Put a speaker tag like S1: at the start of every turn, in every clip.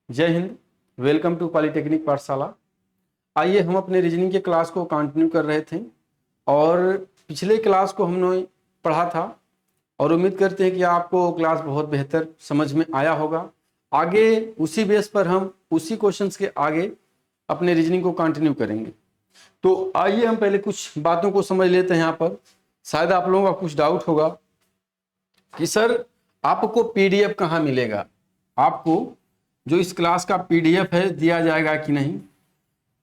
S1: जय Hind. Welcome to polytechnic पाठशाला। आइए हम अपने रीजनिंग के क्लास को कंटिन्यू कर रहे थे और पिछले क्लास को हमने पढ़ा था और उम्मीद करते हैं कि आपको क्लास बहुत बेहतर समझ में आया होगा। आगे उसी बेस पर हम उसी क्वेश्चंस के आगे अपने रीजनिंग को कंटिन्यू करेंगे। तो आइए हम पहले कुछ बातों को समझ लेते हैं। यहाँ पर शायद आप लोगों का कुछ डाउट होगा कि सर आपको पीडीएफ कहाँ मिलेगा, आपको जो इस क्लास का पीडीएफ है दिया जाएगा कि नहीं।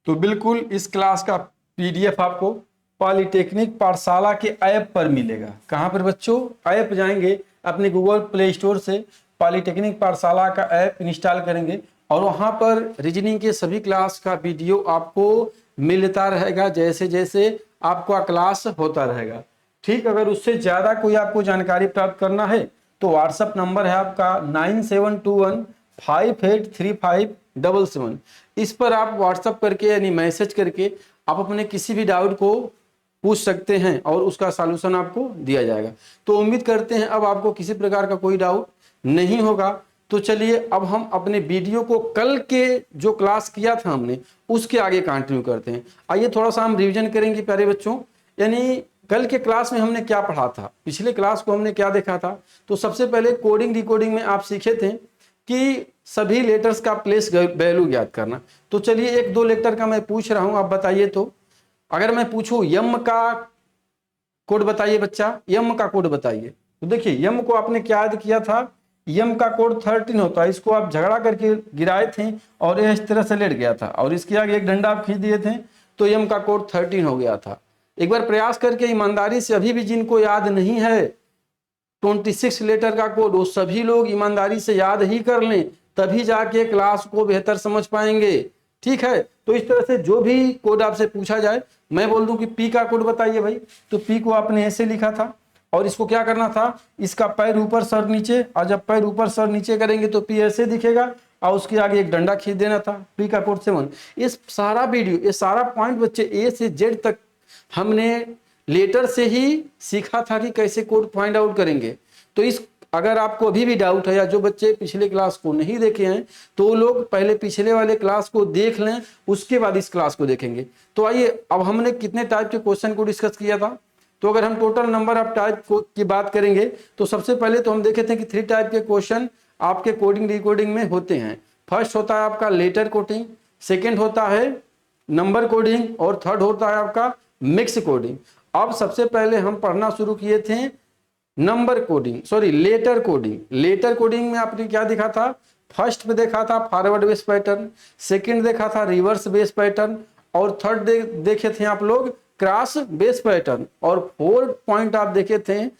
S1: तो बिल्कुल इस क्लास का पीडीएफ आपको पॉलिटेक्निक पाठशाला के ऐप पर मिलेगा। कहाँ पर बच्चों? ऐप जाएंगे, अपने गूगल प्ले स्टोर से पॉलिटेक्निक पाठशाला का ऐप इंस्टॉल करेंगे और वहाँ पर रीजनिंग के सभी क्लास का वीडियो आपको मिलता रहेगा जैसे जैसे आपका क्लास होता रहेगा। ठीक, अगर उससे ज़्यादा कोई आपको जानकारी प्राप्त करना है तो व्हाट्सअप नंबर है आपका 9721583577। इस पर आप व्हाट्सअप करके यानी मैसेज करके आप अपने किसी भी डाउट को पूछ सकते हैं और उसका सॉल्यूशन आपको दिया जाएगा। तो उम्मीद करते हैं अब आपको किसी प्रकार का कोई डाउट नहीं होगा। तो चलिए अब हम अपने वीडियो को कल के जो क्लास किया था हमने उसके आगे कंटिन्यू करते हैं। आइए थोड़ा सा हम रिवीजन करेंगे प्यारे बच्चों। यानी कल के क्लास में हमने क्या पढ़ा था, पिछले क्लास को हमने क्या देखा था। तो सबसे पहले कोडिंग डिकोडिंग में आप सीखे थे कि सभी लेटर्स का प्लेस वैल्यू ज्ञात करना। तो चलिए एक दो लेटर का मैं पूछ रहा हूं, आप बताइए। तो अगर मैं पूछूं यम का कोड बताइए बच्चा, यम का कोड बताइए। तो देखिए यम को आपने क्या याद किया था, यम का कोड 13 होता है। इसको आप झगड़ा करके गिराए थे और यह इस तरह से लेट गया था और इसके आगे एक डंडा आप खींच दिए थे तो यम का कोड 13 हो गया था। एक बार प्रयास करके ईमानदारी से, अभी भी जिनको याद नहीं है 26 लेटर का कोड, वो सभी लोग ईमानदारी से याद ही कर लें, तभी जाके क्लास को बेहतर समझ पाएंगे। ठीक है, तो इस तरह से जो भी कोड आपसे पूछा जाए, मैं बोल दूं कि पी का कोड बताइए भाई, तो पी को आपने ऐसे लिखा था और इसको क्या करना था, इसका पैर ऊपर सर नीचे, और जब पैर ऊपर सर नीचे करेंगे तो पी ऐसे दिखेगा और उसके आगे एक डंडा खींच देना था। पी का कोड 7। ये सारा वीडियो, ये सारा पॉइंट बच्चे ए से जेड तक हमने लेटर से ही सीखा था कि कैसे कोड फाइंड आउट करेंगे। तो इस अगर आपको अभी भी डाउट है या जो बच्चे पिछले क्लास को नहीं देखे हैं तो लोग पहले पिछले वाले क्लास को देख लें, उसके बाद इस क्लास को देखेंगे। तो आइए अब हमने कितने टाइप के क्वेश्चन को डिस्कस किया था। तो अगर हम टोटल नंबर ऑफ टाइप की बात करेंगे तो सबसे पहले तो हम देखे थे कि 3 टाइप के क्वेश्चन आपके कोडिंग डिकोडिंग में होते हैं। फर्स्ट होता है आपका लेटर कोडिंग, सेकेंड होता है नंबर कोडिंग और थर्ड होता है आपका मिक्स कोडिंग। अब सबसे पहले हम पढ़ना शुरू किए थे number coding, sorry letter coding. Letter coding में आपने क्या देखा था, फर्स्ट पे देखा था फॉरवर्ड बेस पैटर्न, सेकंड देखा था रिवर्स बेस पैटर्न और थर्ड देखे थे आप लोग क्रॉस बेस पैटर्न और फोर्थ पॉइंट आप देखे थे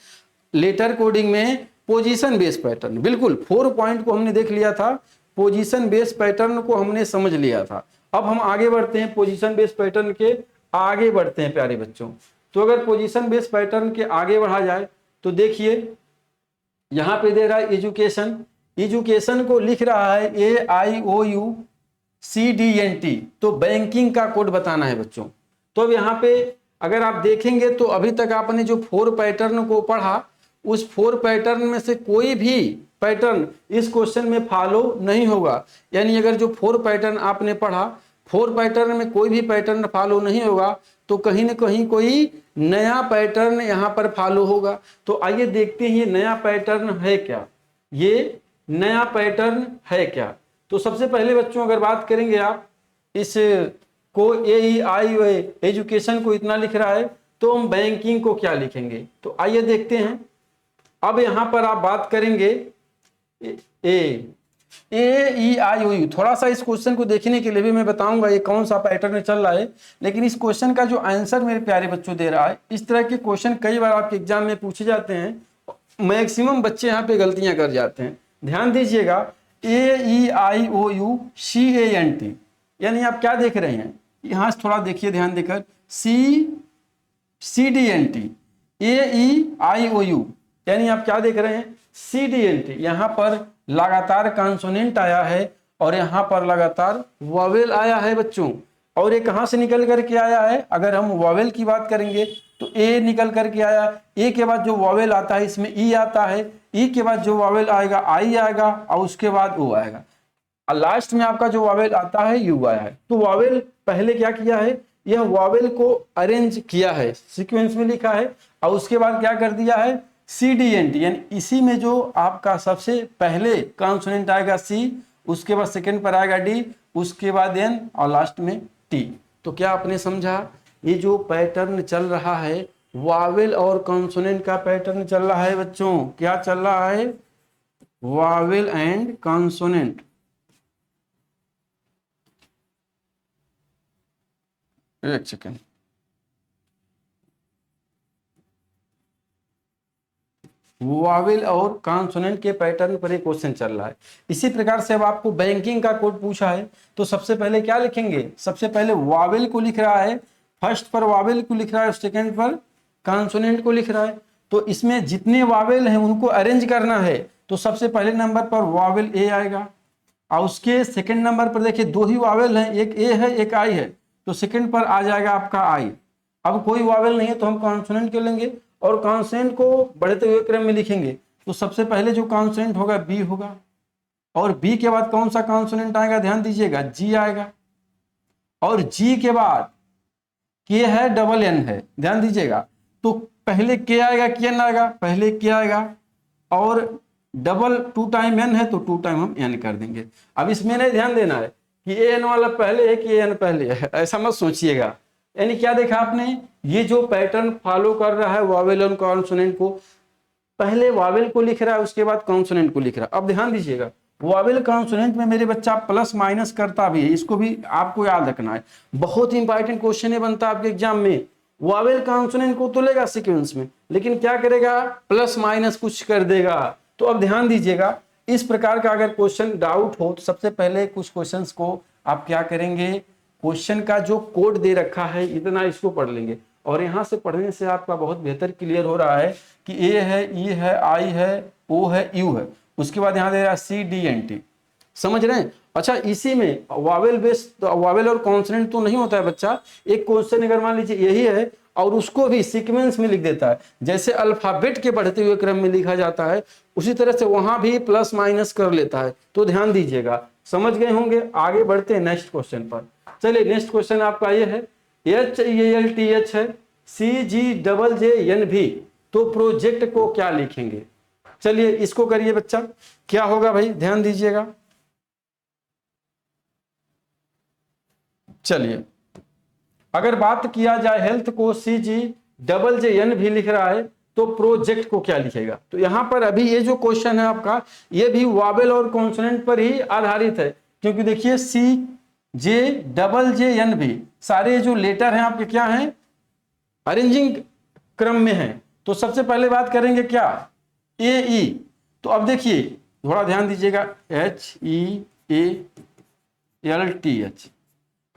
S1: लेटर कोडिंग में पोजीशन बेस पैटर्न। बिल्कुल 4 पॉइंट को हमने देख लिया था, पोजीशन बेस पैटर्न को हमने समझ लिया था। अब हम आगे बढ़ते हैं, पोजीशन बेस पैटर्न के आगे बढ़ते हैं प्यारे बच्चों। तो अगर पोजीशन बेस पैटर्न के आगे बढ़ा जाए तो देखिए यहां पे दे रहा है एजुकेशन, एजुकेशन को लिख रहा है AIOUCDNT, तो बैंकिंग का कोड बताना है बच्चों। तो अब यहाँ पे अगर आप देखेंगे तो अभी तक आपने जो 4 पैटर्न को पढ़ा, उस 4 पैटर्न में से कोई भी पैटर्न इस क्वेश्चन में फॉलो नहीं होगा। यानी अगर जो 4 पैटर्न आपने पढ़ा, 4 पैटर्न में कोई भी पैटर्न फॉलो नहीं होगा तो कहीं ना कहीं कोई नया पैटर्न यहाँ पर फॉलो होगा। तो आइए देखते हैं ये नया पैटर्न है क्या, ये नया पैटर्न है क्या। तो सबसे पहले बच्चों अगर बात करेंगे आप इस को AEI एजुकेशन को इतना लिख रहा है तो हम बैंकिंग को क्या लिखेंगे। तो आइए देखते हैं। अब यहां पर आप बात करेंगे AEIOU। थोड़ा सा इस क्वेश्चन को देखने के लिए भी मैं बताऊंगा ये कौन सा पैटर्न चल रहा है, लेकिन इस क्वेश्चन का जो आंसर मेरे प्यारे बच्चों दे रहा है, इस तरह के क्वेश्चन कई बार आपके एग्जाम में पूछे जाते हैं, मैक्सिमम बच्चे यहाँ पे गलतियां कर जाते हैं। ध्यान दीजिएगा AEIOUCANT, यानी आप क्या देख रहे हैं, यहां से थोड़ा देखिए ध्यान देकर, CDNT, AEIOU, यानी आप क्या देख रहे हैं CDNT। यहां पर लगातार कॉन्सोनेंट आया है और यहां पर लगातार वॉवेल आया है बच्चों। और ये कहां से निकल करके आया है, अगर हम वॉवेल की बात करेंगे तो ए निकल करके आया, ए के बाद जो वॉवेल आता है इसमें ई आता है, ई के बाद जो वॉवेल आएगा आई आएगा और उसके बाद ओ आएगा। और लास्ट में आपका जो वावेल आता है यू आया है। तो वावेल पहले क्या किया है, यह वावेल को अरेंज किया है, सीक्वेंस में लिखा है, और उसके बाद क्या कर दिया है, सी डी एन टी, यानी इसी में जो आपका सबसे पहले कॉन्सोनेंट आएगा सी, उसके बाद सेकंड पर आएगा डी, उसके बाद एन, और लास्ट में टी। तो क्या आपने समझा, ये जो पैटर्न चल रहा है वावेल और कॉन्सोनेंट का पैटर्न चल रहा है बच्चों। क्या चल रहा है, वावेल एंड कॉन्सोनेंट। एक सेकेंड, वावेल और कॉन्सोनेंट के पैटर्न पर एक क्वेश्चन चल रहा है। इसी प्रकार से अब आपको बैंकिंग का कोड पूछा है, तो सबसे पहले क्या लिखेंगे, सबसे पहले वावेल को लिख रहा है, फर्स्ट पर वावेल को लिख रहा है, सेकंड पर कॉन्सोनेंट को लिख रहा है। तो इसमें जितने वावेल हैं उनको अरेंज करना है, तो सबसे पहले नंबर पर वावेल ए आएगा, और उसके सेकंड नंबर पर देखिए दो ही वावेल हैं, एक ए है एक आई है, तो सेकंड पर आ जाएगा आपका आई। अब कोई वावेल नहीं है तो हम कॉन्सोनेंट के लेंगे, और कॉन्सोनेंट को बढ़ते हुए क्रम में लिखेंगे। तो सबसे पहले जो कॉन्सोनेंट होगा बी होगा, और बी के बाद कौन सा कॉन्सोनेंट आएगा, ध्यान दीजिएगा, जी आएगा, और जी के बाद के है डबल एन है, ध्यान दीजिएगा। तो पहले के आएगा कि एन आएगा, पहले के आएगा, और डबल 2 टाइम एन है तो 2 टाइम हम एन कर देंगे। अब इसमें नहीं ध्यान देना है कि ए एन वाला पहले है कि ए एन पहले है, ऐसा मत सोचिएगा। यानी क्या देखा आपने, ये जो पैटर्न फॉलो कर रहा है वावेल और कॉन्सोनेंट को, पहले वावेल को लिख रहा है उसके बाद कॉन्सोनेंट को लिख रहा है। अब ध्यान दीजिएगा, वावेल कॉन्सोनेंट में मेरे बच्चा प्लस माइनस करता भी है, इसको भी आपको याद रखना है, बहुत इंपॉर्टेंट क्वेश्चन है बनता है आपके एग्जाम में। वावेल कॉन्सोनेंट को तो लेगा सीक्वेंस में, लेकिन क्या करेगा, प्लस माइनस कुछ कर देगा। तो अब ध्यान दीजिएगा, इस प्रकार का अगर क्वेश्चन डाउट हो तो सबसे पहले कुछ क्वेश्चंस को आप क्या करेंगे, क्वेश्चन का जो कोड दे रखा है इतना इसको पढ़ लेंगे, और यहां से पढ़ने से आपका बहुत बेहतर क्लियर हो रहा है कि ए है, ई है, आई है, ओ है, यू है, उसके बाद यहां दे रहा है सी डी एन टी। समझ रहे हैं। अच्छा, इसी में वावेल बेस, तो वावेल और कॉन्सोनेंट तो नहीं होता है बच्चा। एक क्वेश्चन अगर मान लीजिए यही है और उसको भी सीक्वेंस में लिख देता है, जैसे अल्फाबेट के बढ़ते हुए क्रम में लिखा जाता है, उसी तरह से वहां भी प्लस माइनस कर लेता है। तो ध्यान दीजिएगा, समझ गए होंगे। आगे बढ़ते हैं नेक्स्ट क्वेश्चन पर। चलिए, नेक्स्ट क्वेश्चन आपका ये है, HALTH है, CGJJNV, तो प्रोजेक्ट को क्या लिखेंगे। चलिए इसको करिए बच्चा, क्या होगा भाई, ध्यान दीजिएगा। चलिए, अगर बात किया जाए हेल्थ को CGJJN लिख रहा है, तो प्रोजेक्ट को क्या लिखेगा। तो यहां पर अभी ये जो क्वेश्चन है आपका, ये भी वावेल और कॉन्सोनेंट पर ही आधारित है, क्योंकि देखिए CJJN सारे जो लेटर हैं आपके क्या हैं, अरेंजिंग क्रम में हैं। तो सबसे पहले बात करेंगे क्या, AE। तो अब देखिए थोड़ा ध्यान दीजिएगा, HEALTH,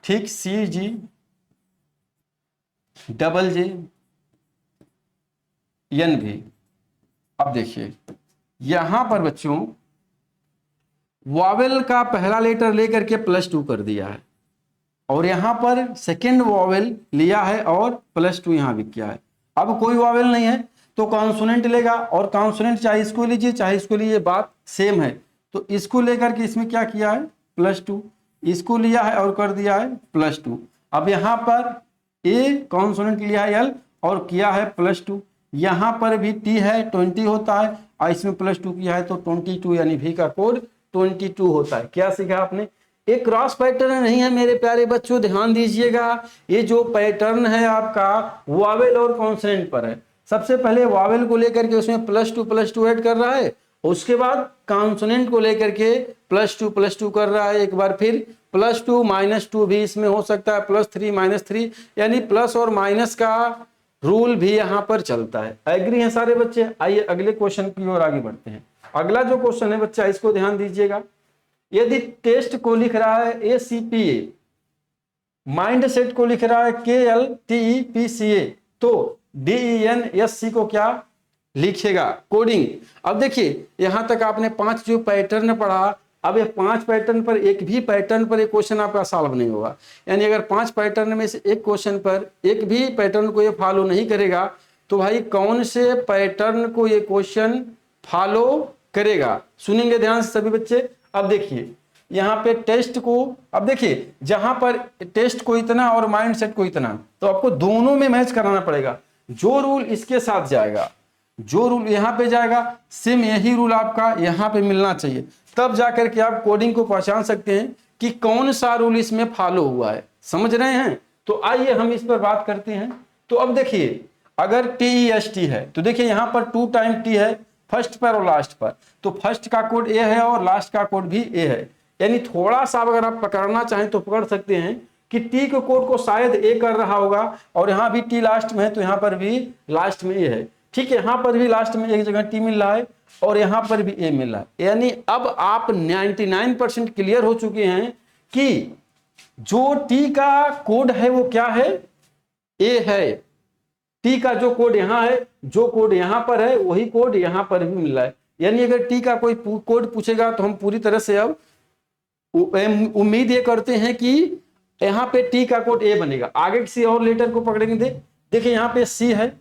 S1: ठीक, CGJJN। अब देखिए यहां पर बच्चों वावेल का पहला लेटर लेकर के +2 कर दिया है, और यहां पर सेकेंड वावेल लिया है और +2 यहां भी किया है। अब कोई वावेल नहीं है तो कॉन्सोनेंट लेगा, और कॉन्सोनेंट चाहे इसको लीजिए चाहे इसको लीजिए, बात सेम है। तो इसको लेकर के इसमें क्या किया है, +2, इसको लिया है और कर दिया है +2। अब यहां पर ए कॉन्सोनेंट लिया है L और किया है +2, यहां पर भी T है 20 होता है, और इसमें +2 किया है तो 22, यानी V का कोड 22 होता है। क्या सीखा आपने, एक क्रॉस पैटर्न नहीं है मेरे प्यारे बच्चों, ध्यान दीजिएगा। ये जो पैटर्न है आपका वावेल और कॉन्सोनेंट पर है। सबसे पहले वावेल को लेकर के उसमें +2 ऐड कर रहा है, उसके बाद कॉन्सोनेंट को लेकर के +2 कर रहा है, एक बार फिर +2 -2 भी इसमें हो सकता है, +3 -3, यानी प्लस और माइनस का रूल भी यहाँ पर चलता है। एग्री हैं सारे बच्चे। आइए अगले क्वेश्चन की ओर आगे बढ़ते हैं। अगला जो क्वेश्चन है बच्चा, इसको ध्यान दीजिएगा। यदि टेस्ट को लिख रहा है ACPA, माइंड सेट को लिख रहा है KLTEPCA, तो DENSC को क्या लिखेगा, कोडिंग। अब देखिए यहां तक आपने 5 जो पैटर्न पढ़ा, अब ये 5 पैटर्न पर एक भी पैटर्न पर एक क्वेश्चन आपका सॉल्व नहीं होगा। यानी अगर 5 पैटर्न में से एक क्वेश्चन पर एक भी पैटर्न को ये फॉलो नहीं करेगा, तो भाई कौन से पैटर्न को ये क्वेश्चन फॉलो करेगा। सुनेंगे ध्यान से सभी बच्चे। अब देखिए यहाँ पे टेस्ट को, अब देखिए जहां पर टेस्ट को इतना और माइंडसेट को इतना, तो आपको दोनों में मैच कराना पड़ेगा। जो रूल इसके साथ जाएगा, जो रूल यहाँ पे जाएगा, सेम यही रूल आपका यहाँ पे मिलना चाहिए, तब जाकर के आप कोडिंग को पहचान सकते हैं कि कौन सा रूल इसमें फॉलो हुआ है। समझ रहे हैं? तो आइए हम इस पर बात करते हैं। तो अब देखिए अगर TEST है तो देखिए यहाँ पर 2 टाइम T है, फर्स्ट पर और लास्ट पर, तो फर्स्ट का कोड A है और लास्ट का कोड भी A है। यानी थोड़ा सा अगर आप पकड़ना चाहें तो पकड़ सकते हैं कि T के कोड को शायद A कर रहा होगा, और यहाँ भी T लास्ट में है तो यहाँ पर भी लास्ट में A है। ठीक है, यहाँ पर भी लास्ट में एक जगह T मिल रहा है और यहाँ पर भी A मिल रहा है। यानी अब आप 99% क्लियर हो चुके हैं कि जो T का कोड है वो क्या है, A है। T का जो कोड यहाँ है, जो कोड यहाँ पर है वही कोड यहाँ पर भी मिल रहा है। यानी अगर T का कोई कोड पूछेगा तो हम पूरी तरह से अब उम्मीद ये करते हैं कि यहाँ पे T का कोड A बनेगा। आगे किसी और लेटर को पकड़ेंगे, देखिए यहाँ पे C है,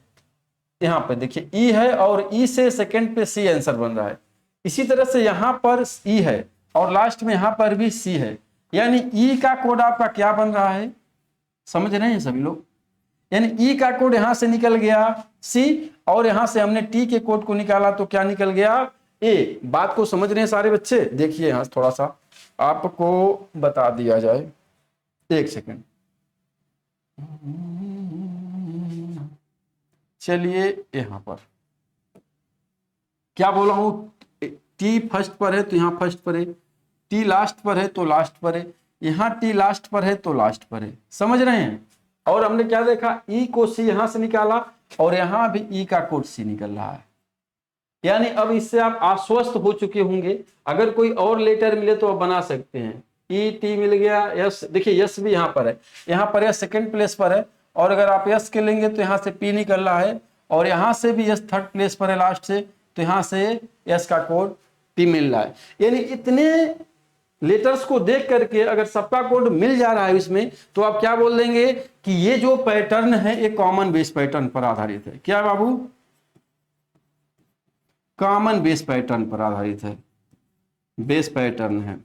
S1: यहाँ पे देखिए E है और E से सेकंड पे C आंसर बन रहा है। इसी तरह से यहाँ पर E है और लास्ट में यहाँ पर भी C है। यानी E का कोड आपका क्या बन रहा है, समझ रहे हैं सभी लोग? यानी E का कोड यहां से निकल गया C, और यहां से हमने T के कोड को निकाला तो क्या निकल गया A। बात को समझ रहे हैं सारे बच्चे? देखिए यहां थोड़ा सा आपको बता दिया जाए, एक सेकंड, चलिए यहां पर क्या बोला हूं, T फर्स्ट पर है तो यहां फर्स्ट पर है, T लास्ट पर है तो लास्ट पर है, यहां T लास्ट पर है तो लास्ट पर है। समझ रहे हैं? और हमने क्या देखा, E को C यहां से निकाला और यहां भी E का कोड C निकल रहा है। यानी अब इससे आप आश्वस्त हो चुके होंगे। अगर कोई और लेटर मिले तो आप बना सकते हैं। E T मिल गया, यस, देखिए यस भी यहाँ पर है, यहाँ पर यस सेकेंड प्लेस पर है, और अगर आप यस के लेंगे तो यहाँ से P निकल रहा है, और यहाँ से भी यस थर्ड प्लेस पर है लास्ट से, तो यहाँ से यस का कोड P मिल रहा है। यानी इतने लेटर्स को देख करके अगर सबका कोड मिल जा रहा है इसमें, तो आप क्या बोल देंगे कि ये जो पैटर्न है एक कॉमन बेस पैटर्न पर आधारित है। क्या बाबू? कॉमन बेस पैटर्न पर आधारित है, बेस पैटर्न है।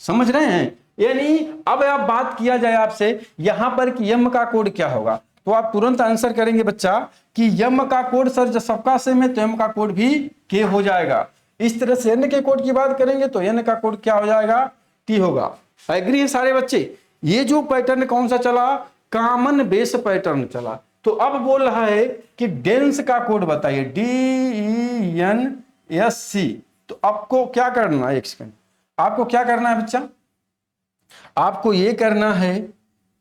S1: समझ रहे हैं? यानी अब आप बात किया जाए आपसे यहां पर कि यम का कोड क्या होगा, तो आप तुरंत आंसर करेंगे बच्चा कि यम का कोड सर जब सबका सेम है तो यम का कोड भी के हो जाएगा। इस तरह से एन के कोड की बात करेंगे तो एन का कोड क्या हो जाएगा, टी होगा। एग्री है सारे बच्चे? ये जो पैटर्न कौन सा चला, कॉमन बेस पैटर्न चला। तो अब बोल रहा है कि डेंस का कोड बताइए, DENSC। तो आपको क्या करना है, एक सेकंड, आपको क्या करना है बच्चा, आपको ये करना है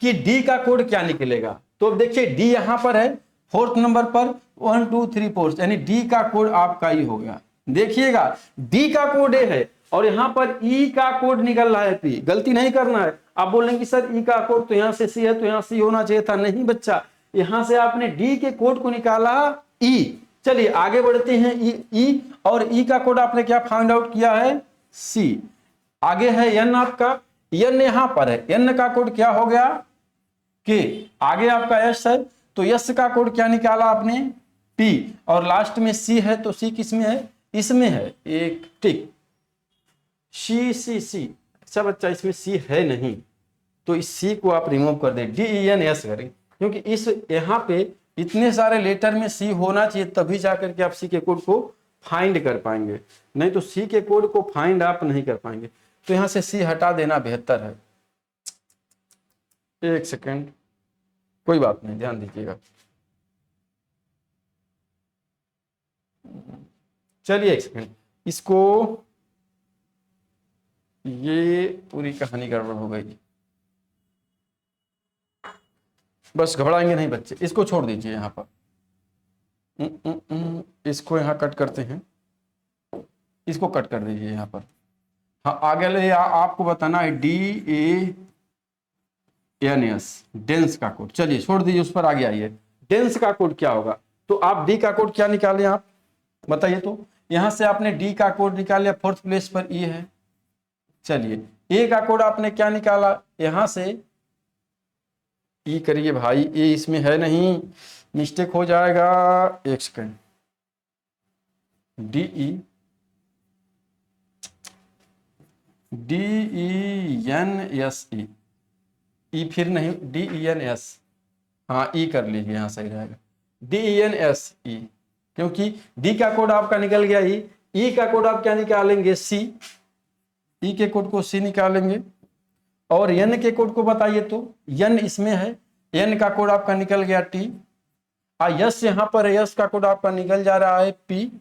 S1: कि डी का कोड क्या निकलेगा। तो अब देखिए डी यहां पर है फोर्थ नंबर पर 1 2 3 4, यानी डी का कोड आपका ही हो गया। देखिएगा डी का कोड ए है और यहां पर ई का कोड निकल रहा है पी। गलती नहीं करना है। आप बोलेंगे कि सर ई का कोड तो यहां से सी है तो यहां सी होना चाहिए था। नहीं बच्चा, यहां से आपने डी के कोड को निकाला ई। चलिए आगे बढ़ते हैं। ई और ई का कोड आपने क्या फाइंड आउट किया है, सी। आगे है एन, आपका एन यहां पर है, एन का कोड क्या हो गया, के। आगे आपका यस है तो यस का कोड क्या निकाला आपने, पी। और लास्ट में सी है तो सी किस में है, इसमें है, एक टिक। सी सी सी, अच्छा बच्चा इसमें सी है नहीं तो इस सी को आप रिमूव कर दें, DENS करें, क्योंकि इस यहाँ पे इतने सारे लेटर में सी होना चाहिए तभी जाकर के आप सी के कोड को फाइंड कर पाएंगे, नहीं तो सी के कोड को फाइंड आप नहीं कर पाएंगे। तो यहां से सी हटा देना बेहतर है। एक सेकेंड, कोई बात नहीं, ध्यान दीजिएगा। चलिए एक सेकेंड, इसको, ये पूरी कहानी गड़बड़ हो गई। बस घबराएंगे नहीं बच्चे, इसको छोड़ दीजिए यहां पर। इसको यहां कट करते हैं, इसको कट कर दीजिए यहां पर। हाँ आगे ले आपको बताना है DENS, डेंस का कोड। चलिए छोड़ दीजिए, उस पर आगे आइए। डेंस का कोड क्या होगा, तो आप डी का कोड क्या निकाले, आप बताइए। तो यहां से आपने डी का कोड निकाल लिया, फोर्थ प्लेस पर ई है। चलिए ए का कोड आपने क्या निकाला, यहां से ई करिए भाई, ए इसमें है नहीं, मिस्टेक हो जाएगा। एक सेकेंड, DE, DENSE, ई फिर नहीं, DENS, हाँ ई कर लीजिए, यहाँ सही रहेगा, DENSE, क्योंकि डी का कोड आपका निकल गया ई का कोड आप क्या निकालेंगे, सी, ई के कोड को सी निकालेंगे, और एन के कोड को बताइए, तो एन इसमें है, एन का कोड आपका निकल गया टी, यस यहाँ पर है, यस का कोड आपका निकल जा रहा है पी,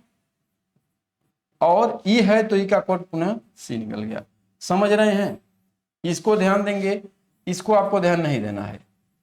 S1: और ई है तो ई का कोड पुनः सी निकल गया। समझ रहे हैं, इसको ध्यान देंगे, इसको आपको ध्यान नहीं देना है,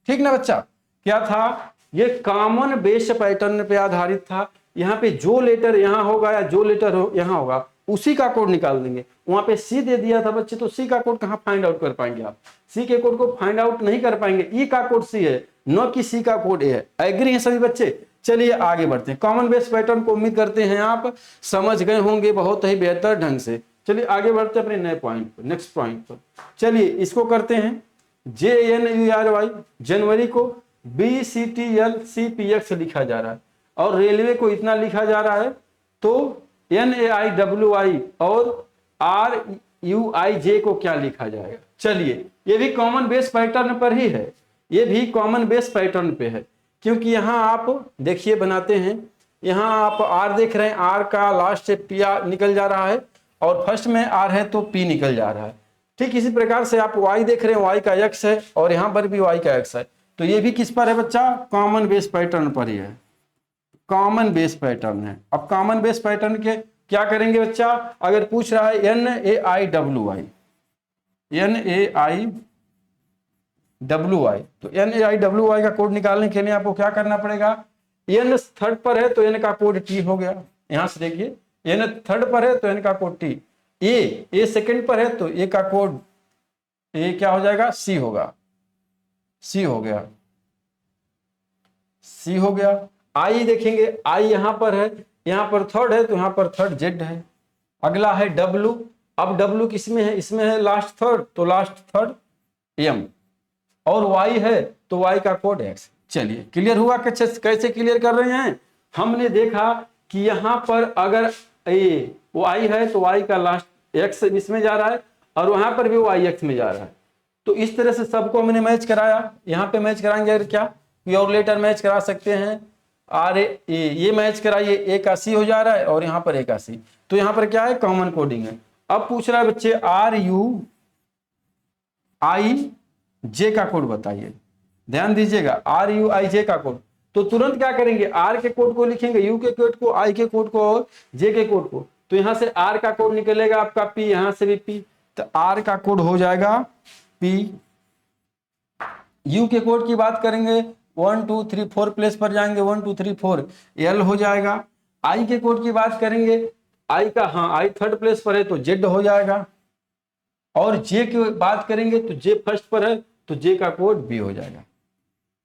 S1: ठीक ना बच्चा। क्या था, ये कॉमन बेस पैटर्न पे आधारित था, यहाँ पे जो लेटर यहाँ होगा या जो लेटर हो यहाँ होगा उसी का कोड निकाल देंगे। वहां पे सी दे दिया था बच्चे, तो सी का कोड कहाँ फाइंड आउट कर पाएंगे आप, सी के कोड को फाइंड आउट नहीं कर पाएंगे, ई का कोड सी है, न कि सी का कोड ए है। एग्री हैं सभी बच्चे? चलिए आगे बढ़ते हैं। कॉमन बेस पैटर्न को उम्मीद करते हैं आप समझ गए होंगे बहुत ही बेहतर ढंग से। चलिए आगे बढ़ते हैं अपने नए पॉइंट पर, नेक्स्ट पॉइंट पर। चलिए इसको करते हैं, JNURY, जनवरी को BCTLCPX लिखा जा रहा है, और रेलवे को इतना लिखा जा रहा है, तो NAIWI और RUIJ को क्या लिखा जाएगा। चलिए ये भी कॉमन बेस पैटर्न पर ही है, ये भी कॉमन बेस पैटर्न पे है, क्योंकि यहाँ आप देखिए बनाते हैं, यहाँ आप R देख रहे हैं, R का लास्ट से P निकल जा रहा है, और फर्स्ट में R है तो P निकल जा रहा है। ठीक इसी प्रकार से आप Y देख रहे हैं, Y का X है, और यहाँ पर भी Y का X है, तो ये भी किस पर है बच्चा, कॉमन बेस पैटर्न पर ही है, कॉमन बेस पैटर्न है। अब कॉमन बेस पैटर्न के क्या करेंगे बच्चा, अगर पूछ रहा है NAIWI, NAIWI, तो NAIWI का कोड निकालने के लिए आपको क्या करना पड़ेगा, N थर्ड पर है तो N का कोड T हो गया, यहां से देखिए N थर्ड पर है तो N का कोड T, A सेकंड पर है तो A का कोड A क्या हो जाएगा, C होगा, C हो गया, C हो गया। I देखेंगे, I यहां पर है, यहां पर थर्ड है तो यहां पर थर्ड Z है। अगला है W, अब W किसमें है, इसमें है लास्ट थर्ड, तो लास्ट थर्ड M, और Y है तो Y का कोड X। चलिए क्लियर हुआ, कैसे क्लियर कर रहे हैं, हमने देखा कि यहां पर अगर Y है तो Y का लास्ट X इसमें जा रहा है, और वहां पर भी Y X में जा रहा है, तो इस तरह से सबको हमने मैच कराया। यहाँ पे मैच कराएंगे अगर क्या, प्योर लेटर मैच करा सकते हैं, ये मैच कराइए, A का C हो जा रहा है, और यहाँ पर A का C, तो यहाँ पर क्या है, कॉमन कोडिंग है। अब पूछ रहा है बच्चे RUIJ का कोड बताइए, ध्यान दीजिएगा, RUIJ का कोड, तो तुरंत क्या करेंगे, R के कोड को लिखेंगे, U के कोड को, I के कोड को, और J के कोड को, तो यहाँ से R का कोड निकलेगा आपका P, यहाँ से भी P, तो R का कोड हो जाएगा P। U के कोड की बात करेंगे, 1 2 3 4 प्लेस पर जाएंगे, 1 2 3 4 L हो जाएगा। I के कोड की बात करेंगे, I का, हाँ I थर्ड प्लेस पर है तो Z हो जाएगा, और J की बात करेंगे तो J फर्स्ट पर है तो J का कोड B हो जाएगा।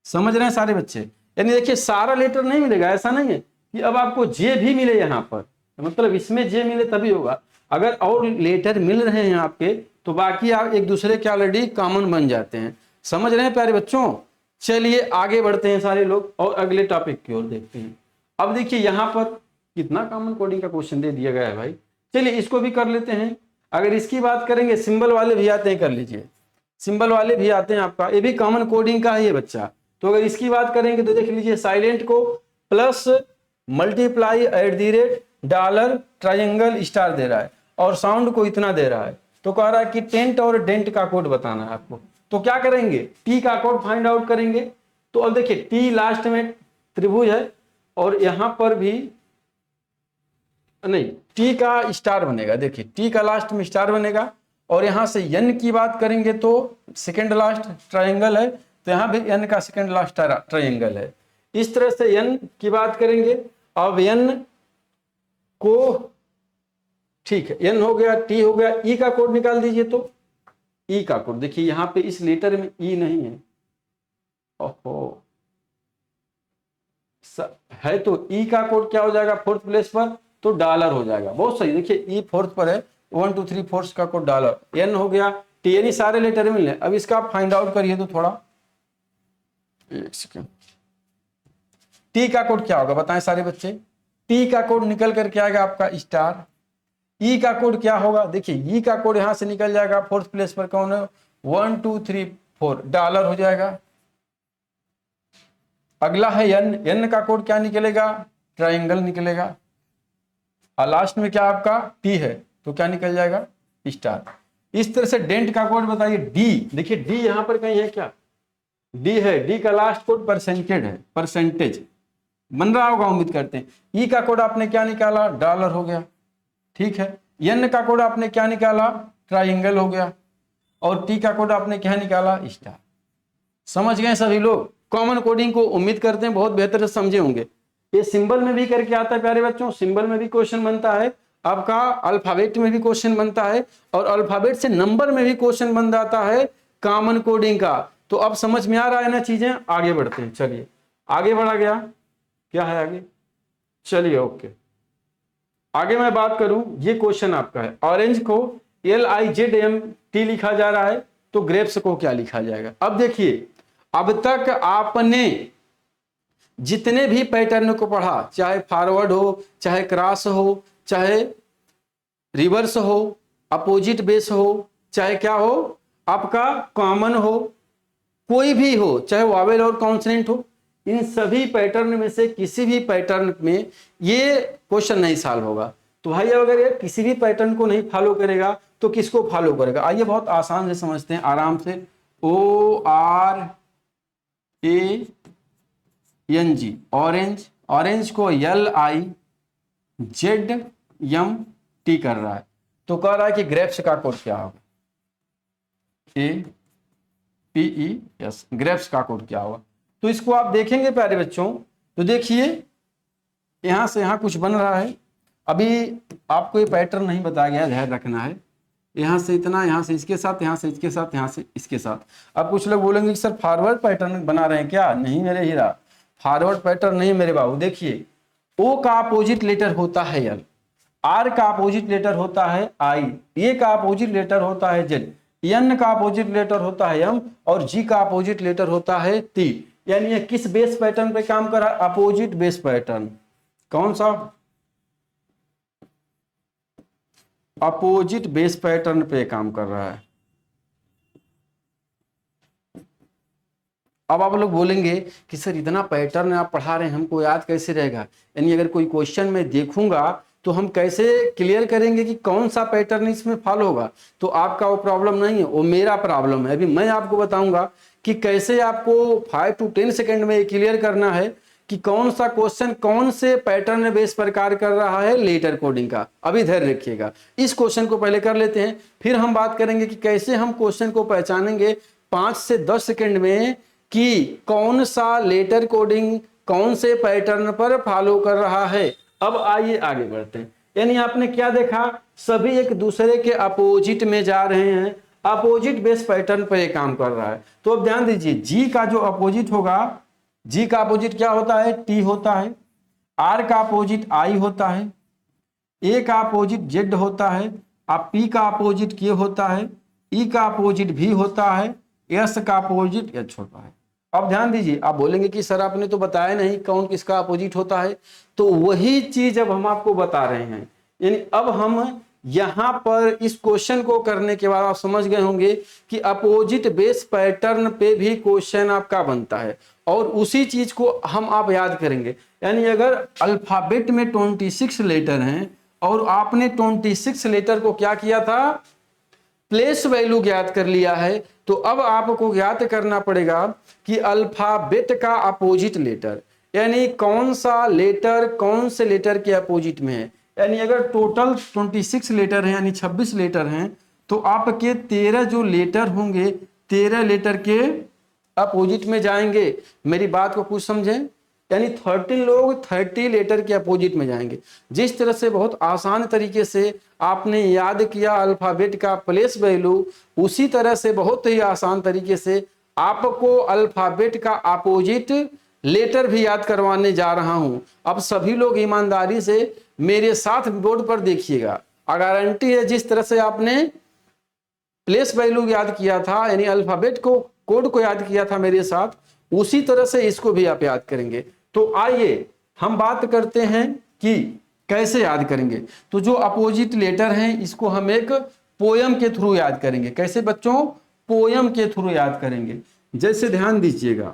S1: समझ रहे हैं सारे बच्चे, यानी देखिए सारा लेटर नहीं मिलेगा, ऐसा नहीं है कि अब आपको J भी मिले यहाँ पर, मतलब इसमें J मिले तभी होगा, अगर और लेटर मिल रहे हैं आपके तो बाकी आप एक दूसरे के ऑलरेडी कॉमन बन जाते हैं। समझ रहे हैं प्यारे बच्चों। चलिए आगे बढ़ते हैं सारे लोग और अगले टॉपिक की ओर देखते हैं। अब देखिए यहाँ पर कितना कॉमन कोडिंग का क्वेश्चन दे दिया गया है भाई, चलिए इसको भी कर लेते हैं। अगर इसकी बात करेंगे, सिंबल वाले भी आते हैं, कर लीजिए, सिंबल वाले भी आते हैं आपका, ये भी कॉमन कोडिंग का ही है बच्चा। तो अगर इसकी बात करेंगे तो देख लीजिए, साइलेंट को प्लस मल्टीप्लाई $, ट्राइंगल स्टार दे रहा है, और साउंड को इतना दे रहा है, तो कह रहा है कि टेंट और डेंट का कोड बताना है आपको। तो क्या करेंगे, टी का कोड फाइंड आउट करेंगे। तो अब देखिए टी लास्ट में त्रिभुज है, और यहां पर भी नहीं, टी का स्टार बनेगा, देखिए टी का लास्ट में स्टार बनेगा, और यहां से एन की बात करेंगे तो सेकेंड लास्ट ट्राइंगल है, तो यहां भी एन का सेकेंड लास्ट ट्राइंगल है। इस तरह से एन की बात करेंगे। अब एन को, ठीक है, एन हो गया, टी हो गया, ई का कोड निकाल दीजिए। तो ई का कोड देखिए, यहां पे इस लेटर में ई नहीं है, ओहो है, तो ई का कोड क्या हो जाएगा फोर्थ प्लेस पर, तो डॉलर हो जाएगा। बहुत सही, देखिए ई फोर्थ पर है, 1 2 3 4 का कोड डॉलर। एन हो गया, टी, यानी सारे लेटर मिल रहे। अब इसका आप फाइंड आउट करिए तो थोड़ा, एक सेकेंड, टी का कोड क्या होगा बताएं सारे बच्चे। टी का कोड निकल करके आएगा आपका स्टार, ई का कोड क्या होगा, देखिए ई का कोड यहां से निकल जाएगा, फोर्थ प्लेस पर कौन है, 1 2 3 4 डॉलर हो जाएगा। अगला है एन, एन का कोड क्या निकलेगा, ट्राइंगल निकलेगा। और लास्ट में क्या आपका टी है तो क्या निकल जाएगा, स्टार। इस तरह से डेंट का कोड बताइए, डी, देखिए डी यहां पर कहीं है क्या, डी है, डी का लास्ट कोड परसेंटेज है, परसेंटेज बन रहा होगा उम्मीद करते हैं। ई का कोड आपने क्या निकाला, डॉलर हो गया, ठीक है। एन का कोड आपने क्या निकाला, ट्राइंगल हो गया। और टी का कोड आपने क्या निकाला, स्टार। समझ गए सभी लोग, कॉमन कोडिंग को उम्मीद करते हैं बहुत बेहतर से समझे होंगे। ये सिंबल में भी करके आता है प्यारे बच्चों, सिंबल में भी क्वेश्चन बनता है आपका, अल्फाबेट में भी क्वेश्चन बनता है, और अल्फाबेट से नंबर में भी क्वेश्चन बन जाता है कॉमन कोडिंग का। तो अब समझ में आ रहा है ना चीजें, आगे बढ़ते हैं। चलिए आगे बढ़ा गया, क्या है आगे, चलिए ओके। आगे मैं बात करूं, ये क्वेश्चन आपका है, ऑरेंज को LIZMT लिखा जा रहा है, तो ग्रेप्स को क्या लिखा जाएगा। अब देखिए, अब तक आपने जितने भी पैटर्न को पढ़ा, चाहे फॉरवर्ड हो, चाहे क्रॉस हो, चाहे रिवर्स हो, अपोजिट बेस हो, चाहे क्या हो आपका कॉमन हो, कोई भी हो, चाहे वावेल और कॉन्सोनेंट हो, इन सभी पैटर्न में से किसी भी पैटर्न में ये क्वेश्चन नहीं सॉल्व होगा। तो भाई अगर ये किसी भी पैटर्न को नहीं फॉलो करेगा तो किसको फॉलो करेगा, आइए बहुत आसान से समझते हैं आराम से। ORANG, ऑरेंज, ऑरेंज को LIZMT कर रहा है, तो कह रहा है कि ग्रेप्स का कोड क्या होगा, APES, ग्रेप्स का कोड क्या होगा। तो इसको आप देखेंगे प्यारे बच्चों, तो देखिए यहां से यहां कुछ बन रहा है। अभी आपको ये पैटर्न नहीं बताया गया, ध्यान रखना है। यहां से इतना, यहां से इसके साथ, यहां से इसके साथ, यहां से इसके साथ। अब कुछ लोग बोलेंगे कि सर फॉरवर्ड पैटर्न बना रहे हैं क्या, नहीं मेरे हीरा, फॉरवर्ड पैटर्न नहीं मेरे बाबू। देखिए ओ का अपोजिट लेटर होता है एल, आर का अपोजिट लेटर होता है आई, ए का अपोजिट लेटर होता है जेड, एन का अपोजिट लेटर होता है एम, और जी का अपोजिट लेटर होता है टी। यानी ये किस बेस पैटर्न पे काम कर रहा है, अपोजिट बेस पैटर्न। कौन सा, अपोजिट बेस पैटर्न पे काम कर रहा है। अब आप लोग बोलेंगे कि सर इतना पैटर्न आप पढ़ा रहे हैं, हमको याद कैसे रहेगा, यानी अगर कोई क्वेश्चन में देखूंगा तो हम कैसे क्लियर करेंगे कि कौन सा पैटर्न इसमें फॉलो होगा। तो आपका वो प्रॉब्लम नहीं है, वो मेरा प्रॉब्लम है। अभी मैं आपको बताऊंगा कि कैसे आपको 5 to 10 सेकेंड में क्लियर करना है कि कौन सा क्वेश्चन कौन से पैटर्न बेस पर कार्य कर रहा है लेटर कोडिंग का। अभी धैर्य रखिएगा, इस क्वेश्चन को पहले कर लेते हैं, फिर हम बात करेंगे कि कैसे हम क्वेश्चन को पहचानेंगे 5 से 10 सेकेंड में कि कौन सा लेटर कोडिंग कौन से पैटर्न पर फॉलो कर रहा है। अब आइए आगे बढ़ते हैं। यानी आपने क्या देखा, सभी एक दूसरे के अपोजिट में जा रहे हैं, अपोजिट बेस पैटर्न पर यह काम कर रहा है। तो अब ध्यान दीजिए, जी का जो अपोजिट होगा, जी का अपोजिट क्या होता है, टी होता है, आर का अपोजिट आई होता है, ए का अपोजिट जेड होता है, अब पी का अपोजिट के होता है, ई का अपोजिट भी होता है, एस का अपोजिट एच होता है। अब ध्यान दीजिए, आप बोलेंगे कि सर आपने तो बताया नहीं कौन किसका अपोजिट होता है, तो वही चीज अब हम आपको बता रहे हैं। यानी अब हम यहां पर इस क्वेश्चन को करने के बाद आप समझ गए होंगे कि अपोजिट बेस पैटर्न पे भी क्वेश्चन आपका बनता है, और उसी चीज को हम आप याद करेंगे। यानी अगर अल्फाबेट में 26 लेटर हैं और आपने 26 लेटर को क्या किया था, प्लेस वैल्यू ज्ञात कर लिया है, तो अब आपको ज्ञात करना पड़ेगा कि अल्फाबेट का अपोजिट लेटर, यानी कौन सा लेटर कौन से लेटर के अपोजिट में है। यानी अगर टोटल 26 लेटर हैं, यानी 26 लेटर हैं, तो आपके 13 जो लेटर होंगे 13 लेटर के अपोजिट में जाएंगे। मेरी बात को कुछ समझें, यानी 30 लोग 30 लेटर के अपोजिट में जाएंगे। जिस तरह से बहुत आसान तरीके से आपने याद किया अल्फाबेट का प्लेस वैल्यू, उसी तरह से बहुत ही आसान तरीके से आपको अल्फाबेट का अपोजिट लेटर भी याद करवाने जा रहा हूं। अब सभी लोग ईमानदारी से मेरे साथ बोर्ड पर देखिएगा, गारंटी है जिस तरह से आपने प्लेस वैल्यू याद किया था, यानी अल्फाबेट को कोड को याद किया था मेरे साथ, उसी तरह से इसको भी आप याद करेंगे। तो आइए हम बात करते हैं कि कैसे याद करेंगे? तो जो अपोजिट लेटर हैं इसको हम एक पोयम के थ्रू याद करेंगे। कैसे बच्चों? पोयम के थ्रू याद करेंगे। जैसे ध्यान दीजिएगा,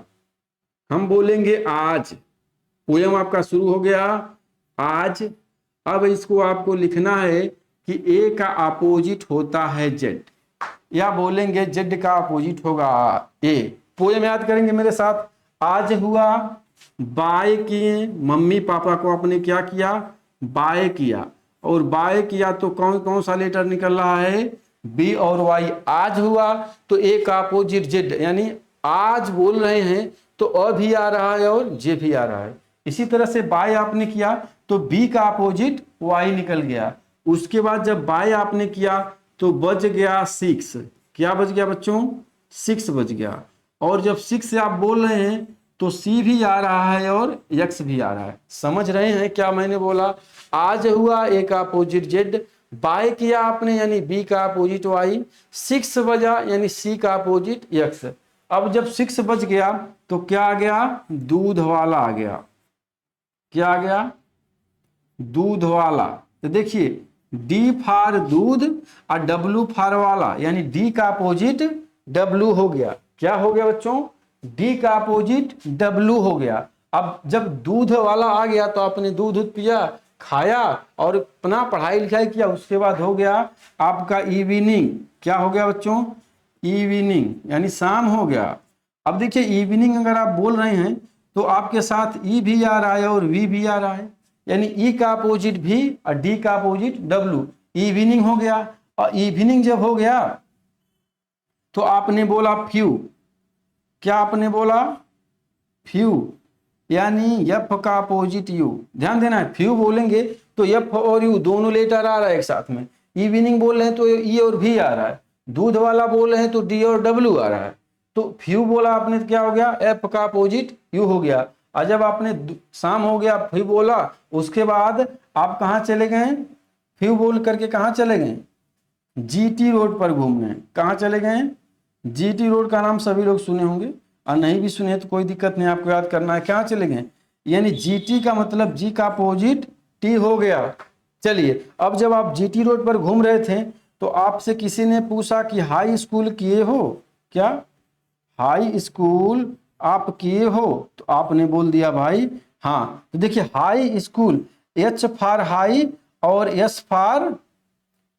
S1: हम बोलेंगे आज, पोयम आपका शुरू हो गया आज। अब इसको आपको लिखना है कि ए का अपोजिट होता है जेड, या बोलेंगे जेड का अपोजिट होगा ए। पोयम याद करेंगे मेरे साथ। आज हुआ, बाय किए, मम्मी पापा को आपने क्या किया? बाय किया। और बाय किया तो कौन कौन सा लेटर निकल रहा है? बी और वाई। आज हुआ तो ए का अपोजिट जेड, यानी आज बोल रहे हैं तो अ भी आ रहा है और जे भी आ रहा है। इसी तरह से बाय आपने किया तो बी का अपोजिट वाई निकल गया। उसके बाद जब बाय आपने किया तो बच गया 6। क्या बच गया बच्चों? 6 बच गया। और जब 6 से आप बोल रहे हैं तो सी भी आ रहा है और एक्स भी आ रहा है। समझ रहे हैं क्या मैंने बोला? आज हुआ ए का अपोजिट जेड, बाय किया आपने यानी बी का अपोजिट वाई, 6 बजा यानी सी का अपोजिट एक्स। अब जब 6 बच गया तो क्या आ गया? दूध वाला आ गया। क्या आ गया? दूध वाला। तो देखिए डी फॉर दूध और डब्लू फॉर वाला, यानी डी का अपोजिट डब्लू हो गया। क्या हो गया बच्चों? डी का अपोजिट डब्लू हो गया। अब जब दूध वाला आ गया तो आपने दूध पिया, खाया और अपना पढ़ाई लिखाई किया। उसके बाद हो गया आपका इवनिंग। क्या हो गया बच्चों? इवनिंग, यानी शाम हो गया। अब देखिए इवनिंग अगर आप बोल रहे हैं तो आपके साथ ई भी आ रहा है और वी भी आ रहा है, यानी ई का अपोजिट भी और डी का अपोजिट डब्लू। इवनिंग हो गया। और इवनिंग जब हो गया तो आपने बोला फ्यू। क्या आपने बोला? फ्यू, यानी एफ का अपोजिट यू। ध्यान देना है, फ्यू बोलेंगे तो एफ और यू दोनों लेटर आ रहा है एक साथ में। इवनिंग बोल रहे हैं तो ई और भी आ रहा है। दूध वाला बोल रहे हैं तो डी और डब्लू आ रहा है। तो फ्यू बोला आपने तो क्या हो गया? एफ का अपोजिट यू हो गया। और जब आपने शाम हो गया फ्यू बोला, उसके बाद आप कहाँ चले गए? फ्यू बोल करके कहाँ चले गए? जीटी रोड पर घूमने। कहाँ चले गए? जीटी रोड का नाम सभी लोग सुने होंगे, और नहीं भी सुने तो कोई दिक्कत नहीं, आपको याद करना है। क्या चले गए? यानी जीटी का मतलब जी का अपोजिट टी हो गया। चलिए अब जब आप जीटी रोड पर घूम रहे थे तो आपसे किसी ने पूछा कि हाई स्कूल किए हो क्या? हाई स्कूल आप किए हो? तो आपने बोल दिया भाई हाँ। तो देखिए high school, H for high और एस फॉर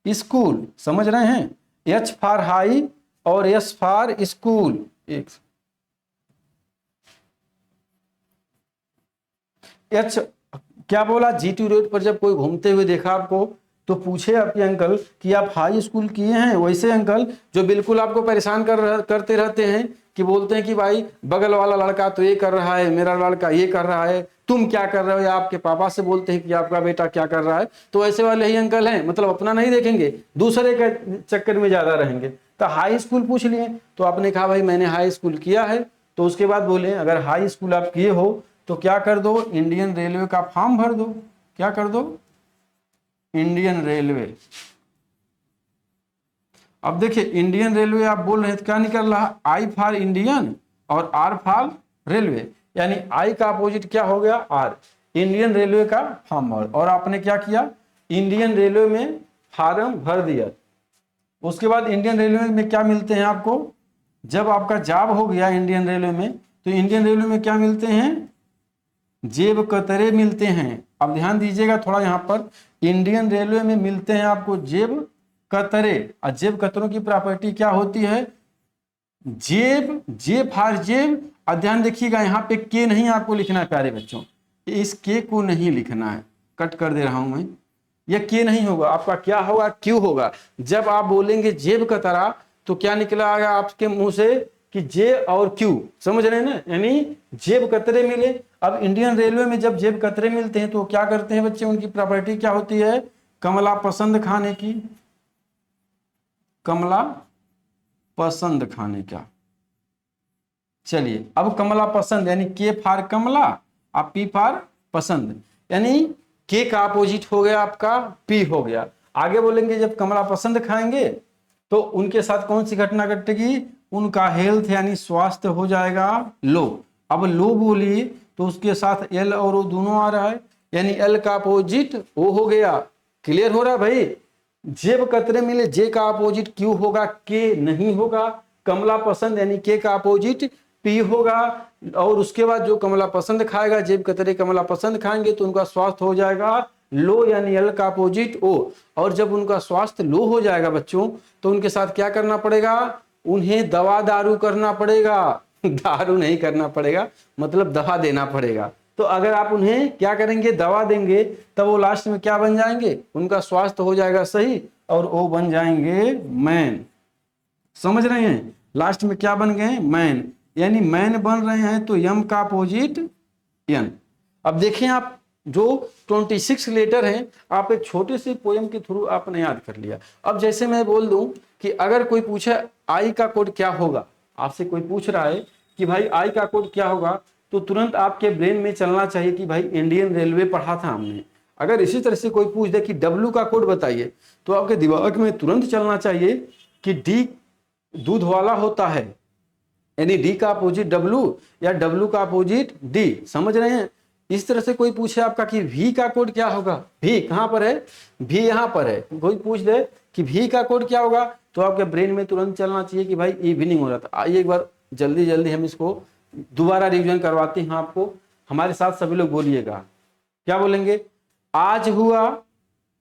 S1: स्कूल। समझ रहे हैं? एच फॉर हाई और एस फॉर स्कूल। एक एच क्या बोला? जीटी रोड पर जब कोई घूमते हुए देखा आपको तो पूछे आपके अंकल कि आप हाई स्कूल किए हैं? वैसे अंकल जो बिल्कुल आपको परेशान करते रहते हैं कि बोलते हैं कि भाई बगल वाला लड़का तो ये कर रहा है, मेरा लड़का ये कर रहा है, तुम क्या कर रहे हो, या आपके पापा से बोलते हैं कि आपका बेटा क्या कर रहा है। तो ऐसे वाले ही अंकल हैं, मतलब अपना नहीं देखेंगे, दूसरे के चक्कर में ज्यादा रहेंगे। तो हाई स्कूल पूछ लिए तो आपने कहा भाई मैंने हाई स्कूल किया है। तो उसके बाद बोले अगर हाई स्कूल आप किए हो तो क्या कर दो? इंडियन रेलवे का फॉर्म भर दो। क्या कर दो? Indian railway. अब देखिए इंडियन रेलवे आप बोल रहे हैं तो क्या निकल रहा? आई फॉर इंडियन और आर फॉर रेलवे, यानी आई का अपोजिट क्या हो गया? आर। इंडियन रेलवे का फॉर्म भर, और आपने क्या किया? इंडियन रेलवे में फॉर्म भर दिया। उसके बाद इंडियन रेलवे में क्या मिलते हैं आपको? जब आपका जॉब हो गया इंडियन रेलवे में तो इंडियन रेलवे में क्या मिलते हैं? जेब कतरे मिलते हैं। अब ध्यान दीजिएगा थोड़ा यहाँ पर, इंडियन रेलवे में मिलते हैं आपको जेब कतरे। और जेब कतरों की प्रॉपर्टी क्या होती है? जेब, जेब फॉर जेब। और ध्यान देखिएगा यहाँ पे के नहीं आपको लिखना है प्यारे बच्चों, इस के को नहीं लिखना है, कट कर दे रहा हूं मैं। यह के नहीं होगा, आपका क्या होगा? क्यों होगा। जब आप बोलेंगे जेब कतरा तो क्या निकला आएगा आपके मुंह से? कि जे और क्यू। समझ रहे हैं ना, यानी जेब कतरे मिले। अब इंडियन रेलवे में जब जेब कतरे मिलते हैं तो क्या करते हैं बच्चे? उनकी प्रॉपर्टी क्या होती है? कमला पसंद खाने की। कमला पसंद खाने का। चलिए अब कमला पसंद, यानी के फॉर कमला और पी फॉर पसंद, यानी के का अपोजिट हो गया आपका पी हो गया। आगे बोलेंगे जब कमला पसंद खाएंगे तो उनके साथ कौन सी घटना घटेगी? उनका हेल्थ यानी स्वास्थ्य हो जाएगा लो। अब लो बोलिए तो उसके साथ एल और ओ दोनों आ रहा है, यानी एल का अपोजिट ओ हो गया। क्लियर हो रहा है भाई। जेब कतरे मिले, जे का अपोजिट क्यू होगा, के नहीं होगा। कमला पसंद यानी के का अपोजिट पी होगा। और उसके बाद जो कमला पसंद खाएगा, जेब कतरे कमला पसंद खाएंगे तो उनका स्वास्थ्य हो जाएगा लो, यानी एल का अपोजिट ओ। और जब उनका स्वास्थ्य लो हो जाएगा बच्चों, तो उनके साथ क्या करना पड़ेगा, उन्हें दवा दारू करना पड़ेगा। दारू नहीं करना पड़ेगा, मतलब दवा देना पड़ेगा। तो अगर आप उन्हें क्या करेंगे, दवा देंगे, तब वो लास्ट में क्या बन जाएंगे, उनका स्वास्थ्य हो जाएगा सही और वो बन जाएंगे मैन। समझ रहे हैं, लास्ट में क्या बन गए, मैन। यानी मैन बन रहे हैं तो यम का अपोजिट यन। अब देखें आप, जो 26 लेटर हैं, आप एक छोटे से पोएम के थ्रू आपने याद कर लिया। अब जैसे मैं बोल दूं कि अगर कोई पूछे आई का कोड क्या होगा, आपसे कोई पूछ रहा है कि भाई आई का कोड क्या होगा, तो तुरंत आपके ब्रेन में चलना चाहिए कि भाई इंडियन रेलवे पढ़ा था हमने। अगर इसी तरह से कोई पूछ दे कि डब्ल्यू का कोड बताइए, तो आपके दिमाग में तुरंत चलना चाहिए कि डी दूध वाला होता है, यानी डी का अपोजिट डब्ल्यू या डब्ल्यू का अपोजिट डी। समझ रहे हैं। इस तरह से कोई पूछे आपका कि वी का कोड क्या होगा, वी कहां पर है, वी यहां पर है, कोई पूछ दे कि वी का कोड क्या होगा, तो आपके ब्रेन में तुरंत चलना चाहिए कि भाई इवनिंग हो रहा था। आइए एक बार जल्दी जल्दी हम इसको दोबारा रिवीजन करवाते हैं आपको। हमारे साथ सभी लोग बोलिएगा, क्या बोलेंगे, आज हुआ,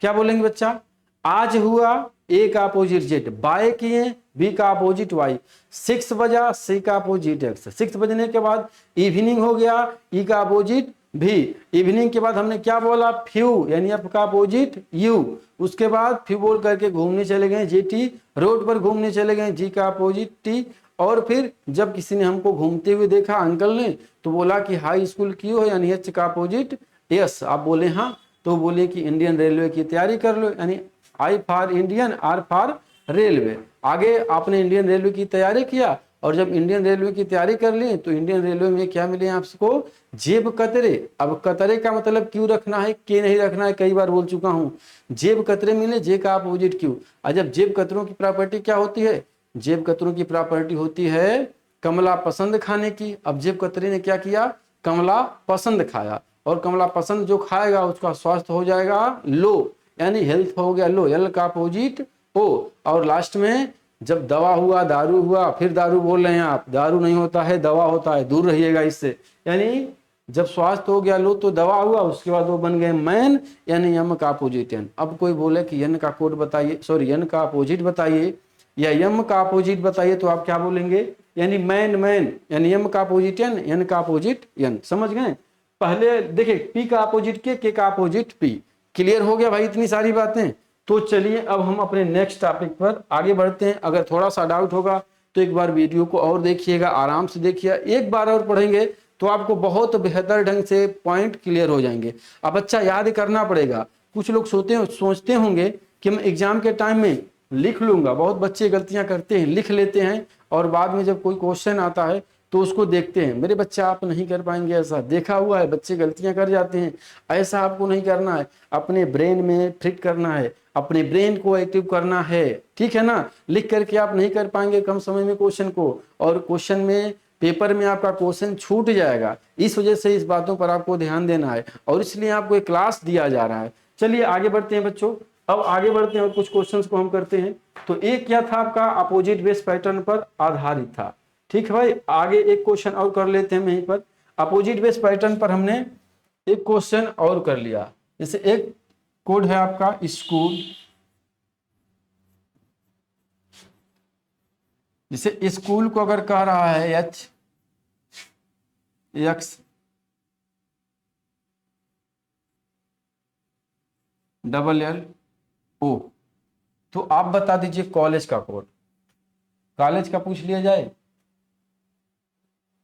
S1: क्या बोलेंगे बच्चा, आज हुआ ए का अपोजिट जेड, बाय किए बी का अपोजिट वाई, 6 बजा सी का अपोजिट एक्स, 6 बजने के बाद इवनिंग हो गया, ई का अपोजिट भी, इवनिंग के बाद हमने क्या बोला, फ्यू यानी एफ का अपोजिट यू, उसके बाद फ्यू बोल करके घूमने चले गए जी टी, रोड पर घूमने चले गए जी का अपोजिट टी। और फिर जब किसी ने हमको घूमते हुए देखा अंकल ने, तो बोला कि हाई स्कूल क्यों है, यानी एच का अपोजिट यस, आप बोले हाँ, तो बोले कि इंडियन रेलवे की तैयारी कर लो, यानी I for Indian, R for railway. आगे आपने इंडियन रेलवे की तैयारी किया, और जब इंडियन रेलवे की तैयारी कर ली तो इंडियन रेलवे में क्या मिले आपको, जेब कतरे। अब कतरे का मतलब क्यों रखना है, के नहीं रखना है, कई बार बोल चुका हूं। जेब कतरे मिले, जे का अपोजिट क्यों। और जब जेब कतरों की प्रॉपर्टी क्या होती है, जेब कतरों की प्रॉपर्टी होती है कमला पसंद खाने की। अब जेब कतरे ने क्या किया, कमला पसंद खाया, और कमला पसंद जो खाएगा उसका स्वास्थ्य हो जाएगा लो, यानी हेल्थ हो गया लो, एल का अपोजिट ओ। और लास्ट में जब दवा हुआ, दारू हुआ, फिर दारू बोल रहे हैं आप, दारू नहीं होता है, दवा होता है, दूर रहिएगा इससे। यानी जब स्वास्थ्य हो गया लो तो दवा हुआ, उसके बाद वो बन गए मैन, यानी यम का अपोजिट यन। अब कोई बोले कि यन का कोड बताइए, सॉरी यन का अपोजिट बताइए या यम का अपोजिट बताइए, तो आप क्या बोलेंगे, यानी मैन मैन, यानी यम का अपोजिट यन, यन का अपोजिट यन। समझ गए। पहले देखिए पी का अपोजिट के का अपोजिट पी। क्लियर हो गया भाई इतनी सारी बातें। तो चलिए अब हम अपने नेक्स्ट टॉपिक पर आगे बढ़ते हैं। अगर थोड़ा सा डाउट होगा तो एक बार वीडियो को और देखिएगा, आराम से देखिए, एक बार और पढ़ेंगे तो आपको बहुत बेहतर ढंग से पॉइंट क्लियर हो जाएंगे। अब अच्छा याद करना पड़ेगा। कुछ लोग सोचते होंगे कि मैं एग्जाम के टाइम में लिख लूंगा, बहुत बच्चे गलतियां करते हैं, लिख लेते हैं और बाद में जब कोई क्वेश्चन आता है तो उसको देखते हैं। मेरे बच्चे आप नहीं कर पाएंगे, ऐसा देखा हुआ है, बच्चे गलतियां कर जाते हैं। ऐसा आपको नहीं करना है, अपने ब्रेन में फिट करना है, अपने ब्रेन को एक्टिव करना है, ठीक है ना। लिख करके आप नहीं कर पाएंगे कम समय में क्वेश्चन को, और क्वेश्चन में पेपर में आपका क्वेश्चन छूट जाएगा। इस वजह से इस बातों पर आपको ध्यान देना है, और इसलिए आपको एक क्लास दिया जा रहा है। चलिए आगे बढ़ते हैं बच्चों, अब आगे बढ़ते हैं और कुछ क्वेश्चंस को हम करते हैं। तो एक क्या था आपका, अपोजिट बेस पैटर्न पर आधारित था। ठीक है भाई, आगे एक क्वेश्चन और कर लेते हैं यहीं पर। अपोजिट बेस पैटर्न पर हमने एक क्वेश्चन और कर लिया। जैसे एक कोड है आपका स्कूल, जैसे स्कूल को अगर कह रहा है H X double L O, तो आप बता दीजिए कॉलेज का कोड। कॉलेज का पूछ लिया जाए,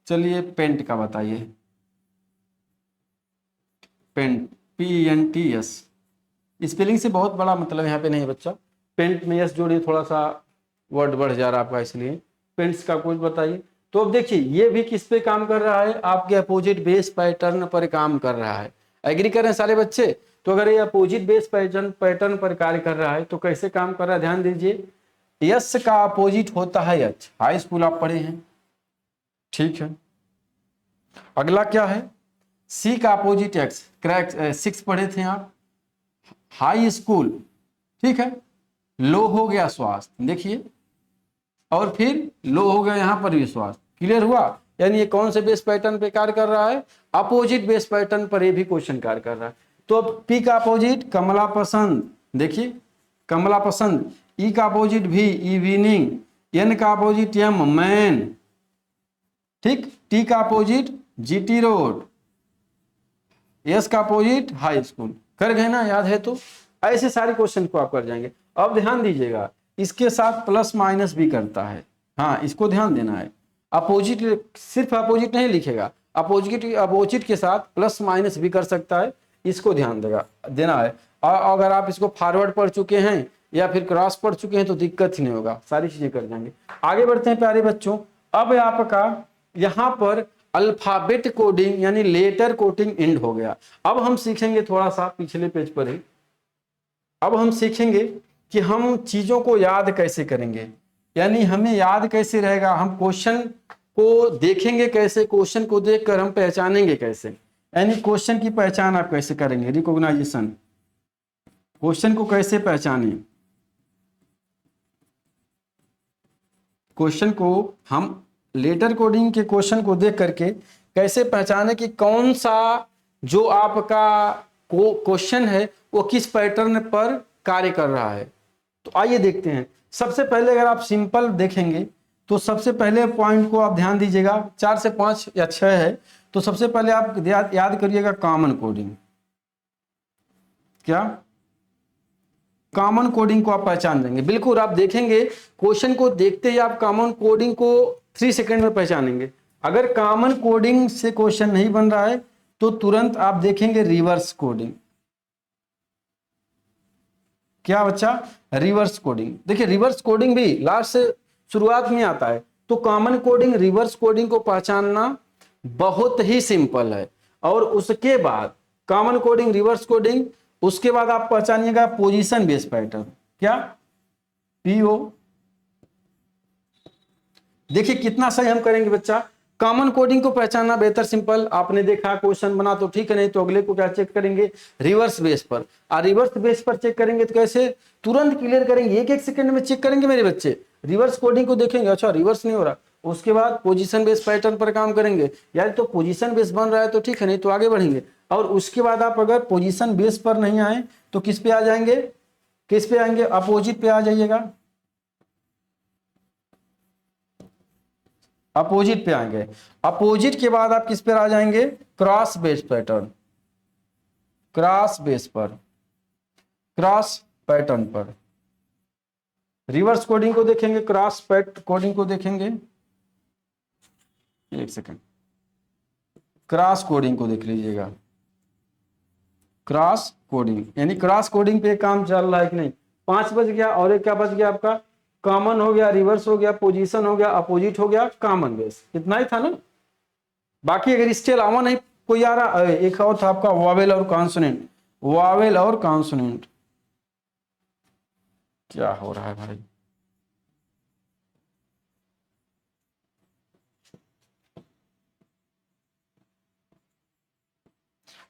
S1: चलिए पेंट का बताइए। पेंट PENTS, स्पेलिंग से बहुत बड़ा मतलब यहाँ पे नहीं बच्चा, पेंट में यस जोड़िए, थोड़ा सा वर्ड बढ़ जा रहा है आपका, इसलिए पेंट्स का कोड बताइए। तो अब देखिए ये भी किस पे काम कर रहा है, आपके अपोजिट बेस पैटर्न पर काम कर रहा है। एग्री कर रहे हैं सारे बच्चे। तो अगर ये अपोजिट बेस पैटर्न पर कार्य कर रहा है तो कैसे काम कर रहा है, ध्यान दीजिए। यस का अपोजिट होता है एच, हाई स्कूल आप पढ़े हैं, ठीक है। अगला क्या है, सी का अपोजिट एक्स, क्रैक 6 पढ़े थे आप, हाई स्कूल, ठीक है, लो हो गया स्वास्थ्य, देखिए, और फिर लो हो गया यहां पर भी स्वास्थ्य, क्लियर हुआ। यानी ये कौन से बेस पैटर्न पे कार्य कर रहा है, अपोजिट बेस पैटर्न पर ये भी क्वेश्चन कार्य कर रहा है। तो अब पी का अपोजिट कमला पसंद, देखिए कमला पसंद, ई का अपोजिट भी इवनिंग, एन का अपोजिट एम मैन, ठीक, टी का अपोजिट जीटी रोड, एस का अपोजिट हाई स्कूल। कर गए ना, याद है तो ऐसे सारे क्वेश्चन को आप कर जाएंगे। अब ध्यान दीजिएगा, इसके साथ प्लस माइनस भी करता है, हाँ इसको ध्यान देना है। अपोजिट, सिर्फ अपोजिट नहीं लिखेगा, अपोजिट के साथ प्लस माइनस भी कर सकता है, इसको ध्यान देना है। और अगर आप इसको फॉरवर्ड पढ़ चुके हैं या फिर क्रॉस पढ़ चुके हैं तो दिक्कत ही नहीं होगा, सारी चीजें कर जाएंगे। आगे बढ़ते हैं प्यारे बच्चों। अब आपका यहां पर अल्फाबेट कोडिंग यानी लेटर कोडिंग एंड हो गया। अब हम सीखेंगे थोड़ा सा पिछले पेज पर ही, अब हम सीखेंगे कि हम चीजों को याद कैसे करेंगे, यानी हमें याद कैसे रहेगा, हम क्वेश्चन को देखेंगे कैसे, क्वेश्चन को देखकर हम पहचानेंगे कैसे, यानी क्वेश्चन की पहचान आप कैसे करेंगे, रिकॉग्नाइजेशन, क्वेश्चन को कैसे पहचाने, क्वेश्चन को हम लेटर कोडिंग के क्वेश्चन को देख करके कैसे पहचाने कि कौन सा जो आपका क्वेश्चन है वो किस पैटर्न पर कार्य कर रहा है। तो आइए देखते हैं। सबसे पहले अगर आप सिंपल देखेंगे तो सबसे पहले पॉइंट को आप ध्यान दीजिएगा, 4 से 5 या 6 है, तो सबसे पहले आप याद करिएगा कॉमन कोडिंग। क्या कॉमन कोडिंग को आप पहचान देंगे, बिल्कुल आप देखेंगे क्वेश्चन को देखते ही आप कॉमन कोडिंग को 3 सेकंड में पहचानेंगे। अगर कॉमन कोडिंग से क्वेश्चन नहीं बन रहा है तो तुरंत आप देखेंगे रिवर्स कोडिंग। क्या बच्चा, रिवर्स कोडिंग। देखिए रिवर्स कोडिंग भी लास्ट से शुरुआत में आता है, तो कॉमन कोडिंग रिवर्स कोडिंग को पहचानना बहुत ही सिंपल है। और उसके बाद कॉमन कोडिंग रिवर्स कोडिंग, उसके बाद आप पहचानिएगा पोजीशन बेस्ड पैटर्न। क्या, पीओ। देखिए कितना सही हम करेंगे बच्चा, कॉमन कोडिंग को पहचानना बेहतर सिंपल, आपने देखा क्वेश्चन बना तो ठीक है, नहीं तो अगले को क्या चेक करेंगे, रिवर्स बेस पर। और रिवर्स बेस पर चेक करेंगे तो कैसे, तुरंत क्लियर करेंगे, 1-1 सेकंड में चेक करेंगे मेरे बच्चे। रिवर्स कोडिंग को देखेंगे, अच्छा रिवर्स नहीं हो रहा, उसके बाद पोजीशन बेस पैटर्न पर काम करेंगे, यार तो पोजीशन बेस बन रहा है तो ठीक है, नहीं तो आगे बढ़ेंगे। और उसके बाद आप अगर पोजीशन बेस पर नहीं आए तो किस पे आ जाएंगे, किस पे आएंगे, अपोजिट पे आ जाइएगा, अपोजिट पे आएंगे। अपोजिट के बाद आप किस पे आ जाएंगे, cross base pattern, cross base पर, क्रॉस पैटर्न पर। रिवर्स कोडिंग को देखेंगे, क्रॉस कोडिंग को देखेंगे, 1 सेकंड, क्रॉस कोडिंग को देख लीजिएगा, क्रॉस कोडिंग यानी क्रॉस कोडिंग पे काम चल रहा है कि नहीं। 5 बज गया, और एक क्या बच गया आपका, कॉमन हो गया, रिवर्स हो गया, पोजीशन हो गया, अपोजिट हो गया, कॉमन बेस, इतना ही था ना। बाकी अगर इसके अलावा नहीं कोई आ रहा, एक और था आपका वावेल और कॉन्सोनेंट, वावेल और कॉन्सोनेंट। क्या हो रहा है भाई,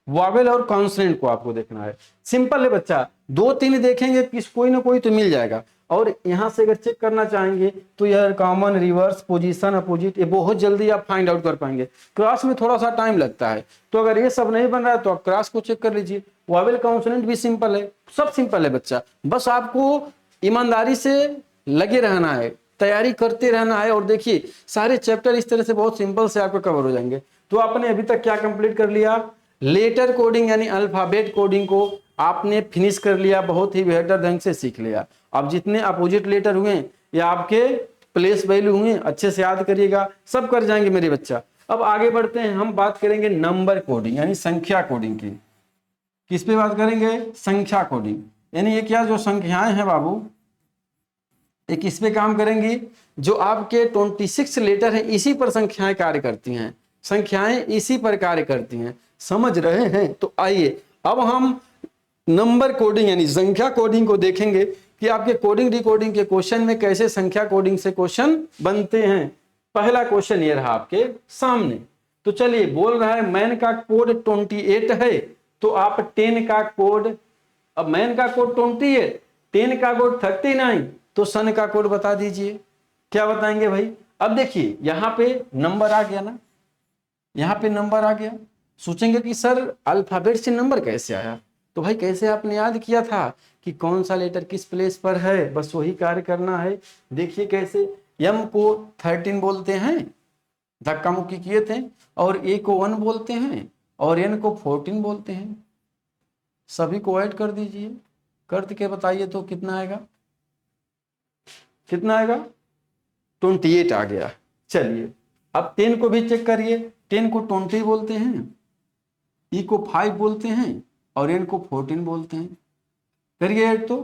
S1: वावेल और कॉन्सोनेंट को आपको देखना है। सिंपल है बच्चा, 2-3 देखेंगे किस कोई ना कोई तो मिल जाएगा। और यहां से अगर चेक करना चाहेंगे तो यह कॉमन, रिवर्स, पोजीशन, अपोजिट, ये बहुत जल्दी आप फाइंड आउट कर पाएंगे। क्रॉस में थोड़ा सा टाइम लगता है, तो अगर ये सब नहीं बन रहा है तो आप क्रॉस को चेक कर लीजिए। वावेल कॉन्सोनेंट भी सिंपल है, सब सिंपल है बच्चा, बस आपको ईमानदारी से लगे रहना है, तैयारी करते रहना है। और देखिए सारे चैप्टर इस तरह से बहुत सिंपल से आपको कवर हो जाएंगे। तो आपने अभी तक क्या कंप्लीट कर लिया, लेटर कोडिंग यानी अल्फाबेट कोडिंग को आपने फिनिश कर लिया, बहुत ही बेहतर ढंग से सीख लिया। अब जितने अपोजिट लेटर हुए या आपके प्लेस वैल्यू हुए अच्छे से याद करिएगा, सब कर जाएंगे मेरे बच्चा। अब आगे बढ़ते हैं, हम बात करेंगे नंबर कोडिंग यानी संख्या कोडिंग की। किस पे बात करेंगे, संख्या कोडिंग, यानी ये क्या जो संख्याएं हैं बाबू, ये किस पे काम करेंगी, जो आपके 26 लेटर है इसी पर संख्याएं कार्य करती हैं, संख्याएं इसी पर कार्य करती हैं, समझ रहे हैं। तो आइए अब हम नंबर कोडिंग यानी संख्या कोडिंग को देखेंगे कि आपके कोडिंग डिकोडिंग के क्वेश्चन में कैसे संख्या कोडिंग से क्वेश्चन बनते हैं। पहला क्वेश्चन ये रहा आपके सामने, तो चलिए बोल रहा है मैन का कोड 28 है, तो आप 10 का कोड, अब मैन का कोड 28, 10 का कोड 39, तो सन का कोड बता दीजिए, क्या बताएंगे भाई। अब देखिए यहां पे नंबर आ गया ना, यहां पे नंबर आ गया, सोचेंगे कि सर अल्फाबेट से नंबर कैसे आया, तो भाई कैसे आपने याद किया था कि कौन सा लेटर किस प्लेस पर है, बस वही कार्य करना है। देखिए कैसे, एम को 13 बोलते हैं, धक्का मुक्की किए थे, और ए को 1 बोलते हैं, और एन को 14 बोलते हैं। सभी को ऐड कर दीजिए, कर के बताइए तो कितना आएगा, कितना आएगा, 28 आ गया। चलिए अब 10 को भी चेक करिए, 10 को 20 बोलते हैं, ई को 5 बोलते हैं, और एन को 14 बोलते हैं। करिए ऐड तो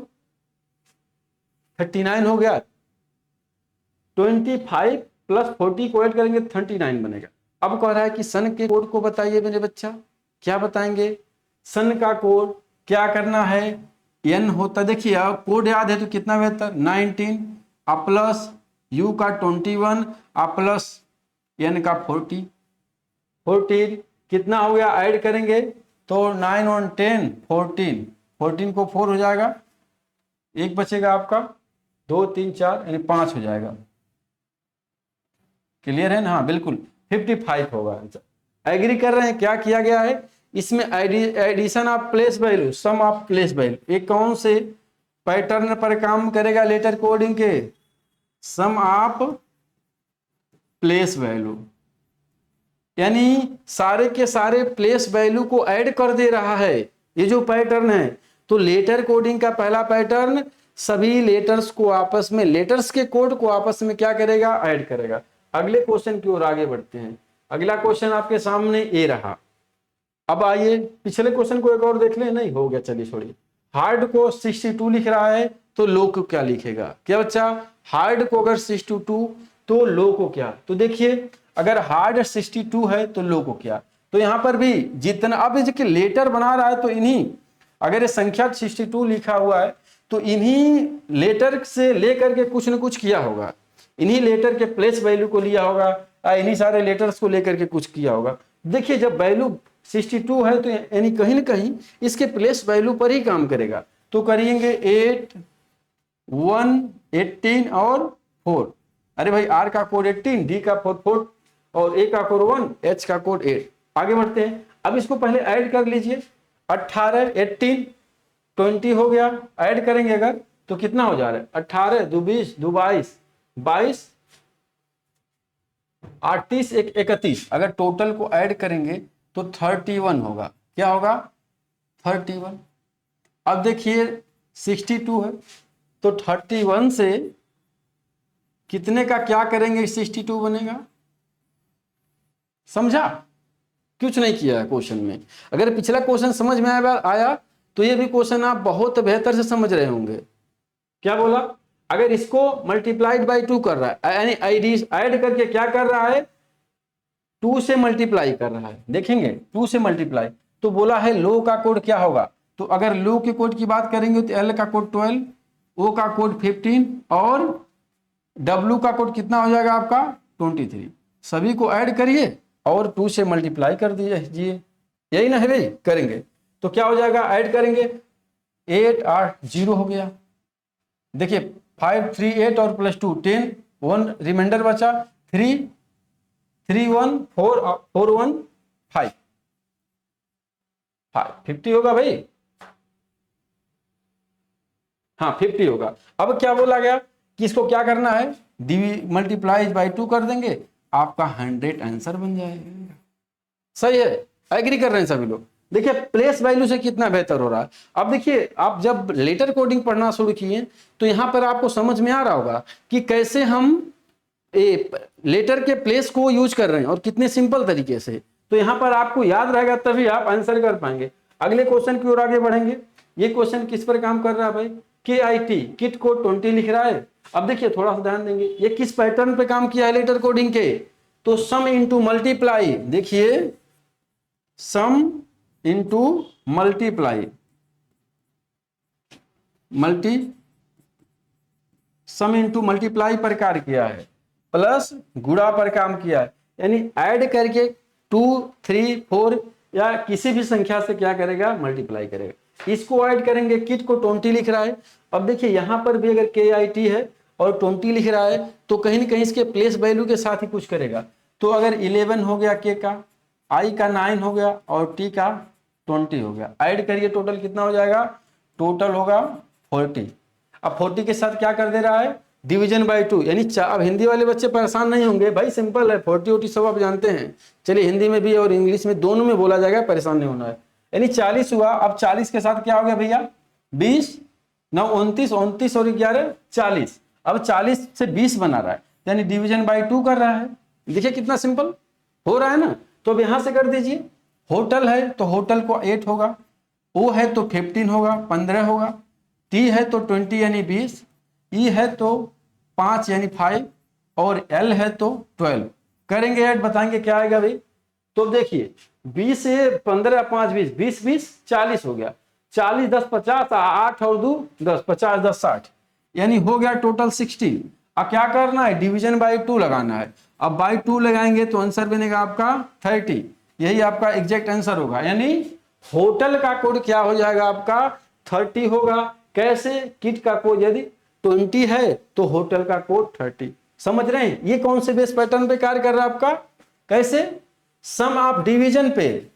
S1: 39 हो गया, 25 प्लस 40 को ऐड करेंगे 39 बनेगा। अब कह रहा है कि सन के कोड को बताइए मेरे बच्चा, क्या बताएंगे, सन का कोड क्या करना है, एन होता, देखिए आप कोड याद है तो कितना बेहतर, 19 आप प्लस यू का 21 आप प्लस एन का 14 कितना हो गया, ऐड करेंगे तो 9 और 10 14, 14 को 4 हो जाएगा, एक बचेगा आपका, 2 3 4 यानी 5 हो जाएगा। क्लियर है ना, हाँ बिल्कुल 55 होगा। एग्री कर रहे हैं, क्या किया गया है इसमें, addition of place value, sum of place value, एक कौन से पैटर्न पर काम करेगा लेटर कोडिंग के, सम ऑफ प्लेस वैल्यू, यानी सारे के सारे प्लेस वैल्यू को ऐड कर दे रहा है, ये जो पैटर्न है। तो लेटर कोडिंग का पहला पैटर्न सभी लेटर्स को आपस में, लेटर्स के कोड को आपस में क्या करेगा, ऐड करेगा। अगले क्वेश्चन की ओर आगे बढ़ते हैं। अगला क्वेश्चन आपके सामने ए रहा। अब आइए पिछले क्वेश्चन को एक और देख लें, नहीं हो गया चलिए छोड़िए। हार्ड को 62 लिख रहा है तो लो को क्या लिखेगा, क्या बच्चा, हार्ड को अगर 62 तो लो को क्या, तो देखिए अगर हार्ड 62 है तो लो को क्या, तो यहां पर भी जितना, अब जो लेटर बना रहा है तो इन्हीं, अगर ये संख्या 62 लिखा हुआ है तो इन्हीं लेटर से लेकर के कुछ न कुछ किया होगा, इन्हीं लेटर के प्लेस वैल्यू को लिया होगा, इन्हीं सारे लेटर्स को लेकर के कुछ किया होगा। देखिए जब वैल्यू 62 है तो यानी कहीं ना कहीं इसके प्लेस वैल्यू पर ही काम करेगा, तो करेंगे 8 1 18 और 4, अरे भाई आर का कोड 18, डी का कोड 4 और ए का कोड 1, एच का कोड 8। आगे बढ़ते हैं, अब इसको पहले ऐड कर लीजिए, 18 18 20 हो गया, ऐड करेंगे अगर तो कितना हो जा रहा है, 18 2 20 2 22 22 38 31, अगर टोटल को ऐड करेंगे तो 31 होगा, क्या होगा 31। अब देखिए 62 है तो 31 से कितने का क्या करेंगे, 62 बनेगा, समझा, कुछ नहीं किया है क्वेश्चन में। अगर पिछला क्वेश्चन समझ में आया तो ये भी क्वेश्चन आप बहुत बेहतर से समझ रहे होंगे। क्या बोला, अगर इसको मल्टीप्लाइड बाई 2 कर रहा है, यानी ऐड करके क्या कर रहा है, 2 से मल्टीप्लाई कर रहा है, देखेंगे 2 से मल्टीप्लाई, तो बोला है लो का कोड क्या होगा, तो अगर लो के कोड की बात करेंगे तो एल का कोड 12, ओ का कोड 15 और डब्ल्यू का कोड कितना हो जाएगा आपका 23। सभी को ऐड करिए और 2 से मल्टीप्लाई कर दीजिए, यही ना है भाई, करेंगे तो क्या हो जाएगा, ऐड करेंगे 8 8 0 हो गया। देखिए 5 3 8 और प्लस 2 10, 1 रिमाइंडर बचा 3 3 1 4 4 1 5 50 होगा भाई, हाँ 50 होगा। अब क्या बोला गया कि इसको क्या करना है, मल्टीप्लाई बाई 2 कर देंगे, आपका 100 आंसर बन जाएगा। सही है, एग्री कर रहे हैं सभी लोग। देखिए प्लेस वैल्यू से कितना बेहतर हो रहा है। अब देखिए आप जब लेटर कोडिंग पढ़ना शुरू किए तो यहां पर आपको समझ में आ रहा होगा कि कैसे हम लेटर के प्लेस को यूज कर रहे हैं और कितने सिंपल तरीके से, तो यहां पर आपको याद रहेगा तभी आप आंसर कर पाएंगे। अगले क्वेश्चन की ओर आगे बढ़ेंगे। ये क्वेश्चन किस पर काम कर रहा है भाई, KIT किट को 20 लिख रहा है। अब देखिए थोड़ा सा ध्यान देंगे, ये किस पैटर्न पे काम किया है लेटर कोडिंग के, तो सम इंटू मल्टीप्लाई, देखिए सम इंटू मल्टीप्लाई, सम इंटू मल्टीप्लाई पर कार्य किया है, प्लस गुणा पर काम किया है, यानी ऐड करके 2 3 4 या किसी भी संख्या से क्या करेगा, मल्टीप्लाई करेगा। इसको ऐड करेंगे, किट को 20 लिख रहा है। अब देखिए यहाँ पर भी अगर KIT है और 20 लिख रहा है तो कहीं ना कहीं इसके प्लेस वैल्यू के साथ ही कुछ करेगा। तो अगर 11 हो गया K का, I का 9 हो गया और T का 20 हो गया, ऐड करिए टोटल कितना हो जाएगा, टोटल होगा 40। अब 40 के साथ क्या कर दे रहा है, डिवीजन बाय 2, यानी अब हिंदी वाले बच्चे परेशान नहीं होंगे भाई, सिंपल है, 40 सब आप जानते हैं। चलिए हिंदी में भी और इंग्लिश में दोनों में बोला जाएगा, परेशान नहीं होना है। यानी 40 हुआ। अब 40 के साथ क्या हो गया भैया, 20 9 29 29 और 11 40। अब 40 से 20 बना रहा है, यानी डिवीजन बाय 2 कर रहा है। देखिए कितना सिंपल हो रहा है ना। तो अब यहां से कर दीजिए, होटल है तो होटल को 8 होगा, O है तो 15 होगा, 15 होगा, T है तो 20 यानी 20, E है तो 5 यानी 5 और L है तो 12। करेंगे ऐड, बताएंगे क्या आएगा भाई। तो देखिए 20 से 15 5 20 20 20 40 हो गया, 40 10 50, 8 और 2 10, 50 10 60, यानी हो गया टोटल 16। अब क्या करना है, डिवीजन बाय 2 लगाना है। अब बाय 2 लगाएंगे तो आंसर बनेगा आपका 30, यही आपका एग्जैक्ट आंसर होगा। यानी होटल का कोड क्या हो जाएगा आपका 30 होगा। कैसे, किट का कोड यदि 20 है तो होटल का कोड 30। समझ रहे हैं, ये कौन से बेस पैटर्न पे कार्य कर रहा है आपका, कैसे, सम ऑफ डिवीजन पे।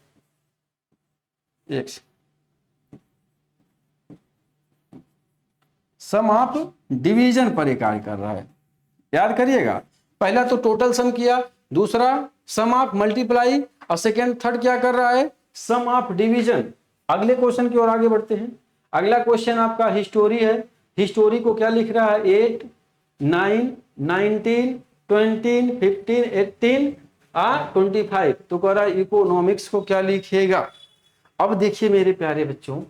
S1: एक सम ऑफ डिवीजन पर कार्य कर रहा है, याद करिएगा। पहला तो टोटल सम किया, दूसरा सम ऑफ मल्टीप्लाई, और सेकेंड थर्ड क्या कर रहा है, सम ऑफ डिवीजन। अगले क्वेश्चन की ओर आगे बढ़ते हैं। अगला क्वेश्चन आपका हिस्टोरी है। हिस्टोरी को क्या लिख रहा है, 8 9 19 20 15 18 25। तो कह रहा है इकोनॉमिक्स को क्या लिखेगा। अब देखिए मेरे प्यारे बच्चों,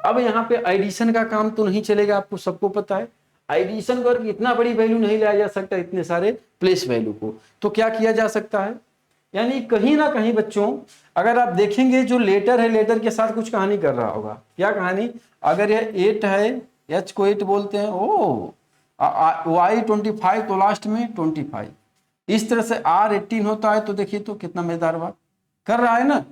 S1: अब यहाँ पे एडिशन का काम तो नहीं चलेगा, आपको सबको पता है। एडिशन करके इतना बड़ी वैल्यू नहीं लाया जा सकता, इतने सारे प्लेस वैल्यू को। तो क्या किया जा सकता है, यानी कहीं ना कहीं बच्चों अगर आप देखेंगे जो लेटर है, लेटर के साथ कुछ कहानी कर रहा होगा। क्या कहानी, अगर ये 8 है, H को 8 बोलते हैं, ओ Y 25 तो लास्ट में 25। इस तरह से R 18 होता है। तो देखिए तो कितना मजेदार बात कर रहा है ना।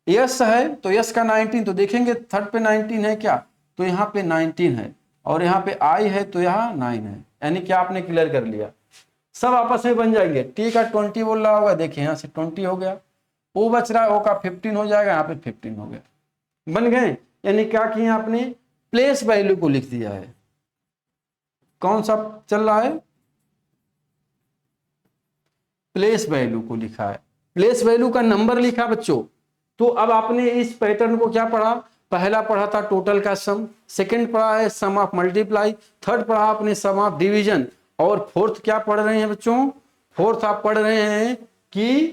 S1: यस है तो यस का 19, तो देखेंगे थर्ड पे 19 है क्या, तो यहाँ पे 19 है, और यहाँ पे I है तो यहाँ 9 है। यानी क्या आपने क्लियर कर लिया, सब आपस में बन जाएंगे। T का 20 बोल रहा होगा, देखिए यहाँ से 20 हो गया, O बच रहा है, O का 15 हो जाएगा, यहाँ पे 15 हो गया, बन गए। यानी क्या किया आपने, प्लेस वैल्यू को लिख दिया है। कौन सा चल रहा है, प्लेस वैल्यू को लिखा है, प्लेस वैल्यू का नंबर लिखा बच्चों। तो अब आपने इस पैटर्न को क्या पढ़ा, पहला पढ़ा था टोटल का सम, सेकंड पढ़ा है सम ऑफ मल्टीप्लाई, थर्ड पढ़ा आपने सम ऑफ डिवीजन, और फोर्थ क्या पढ़ रहे हैं बच्चों, फोर्थ आप पढ़ रहे हैं कि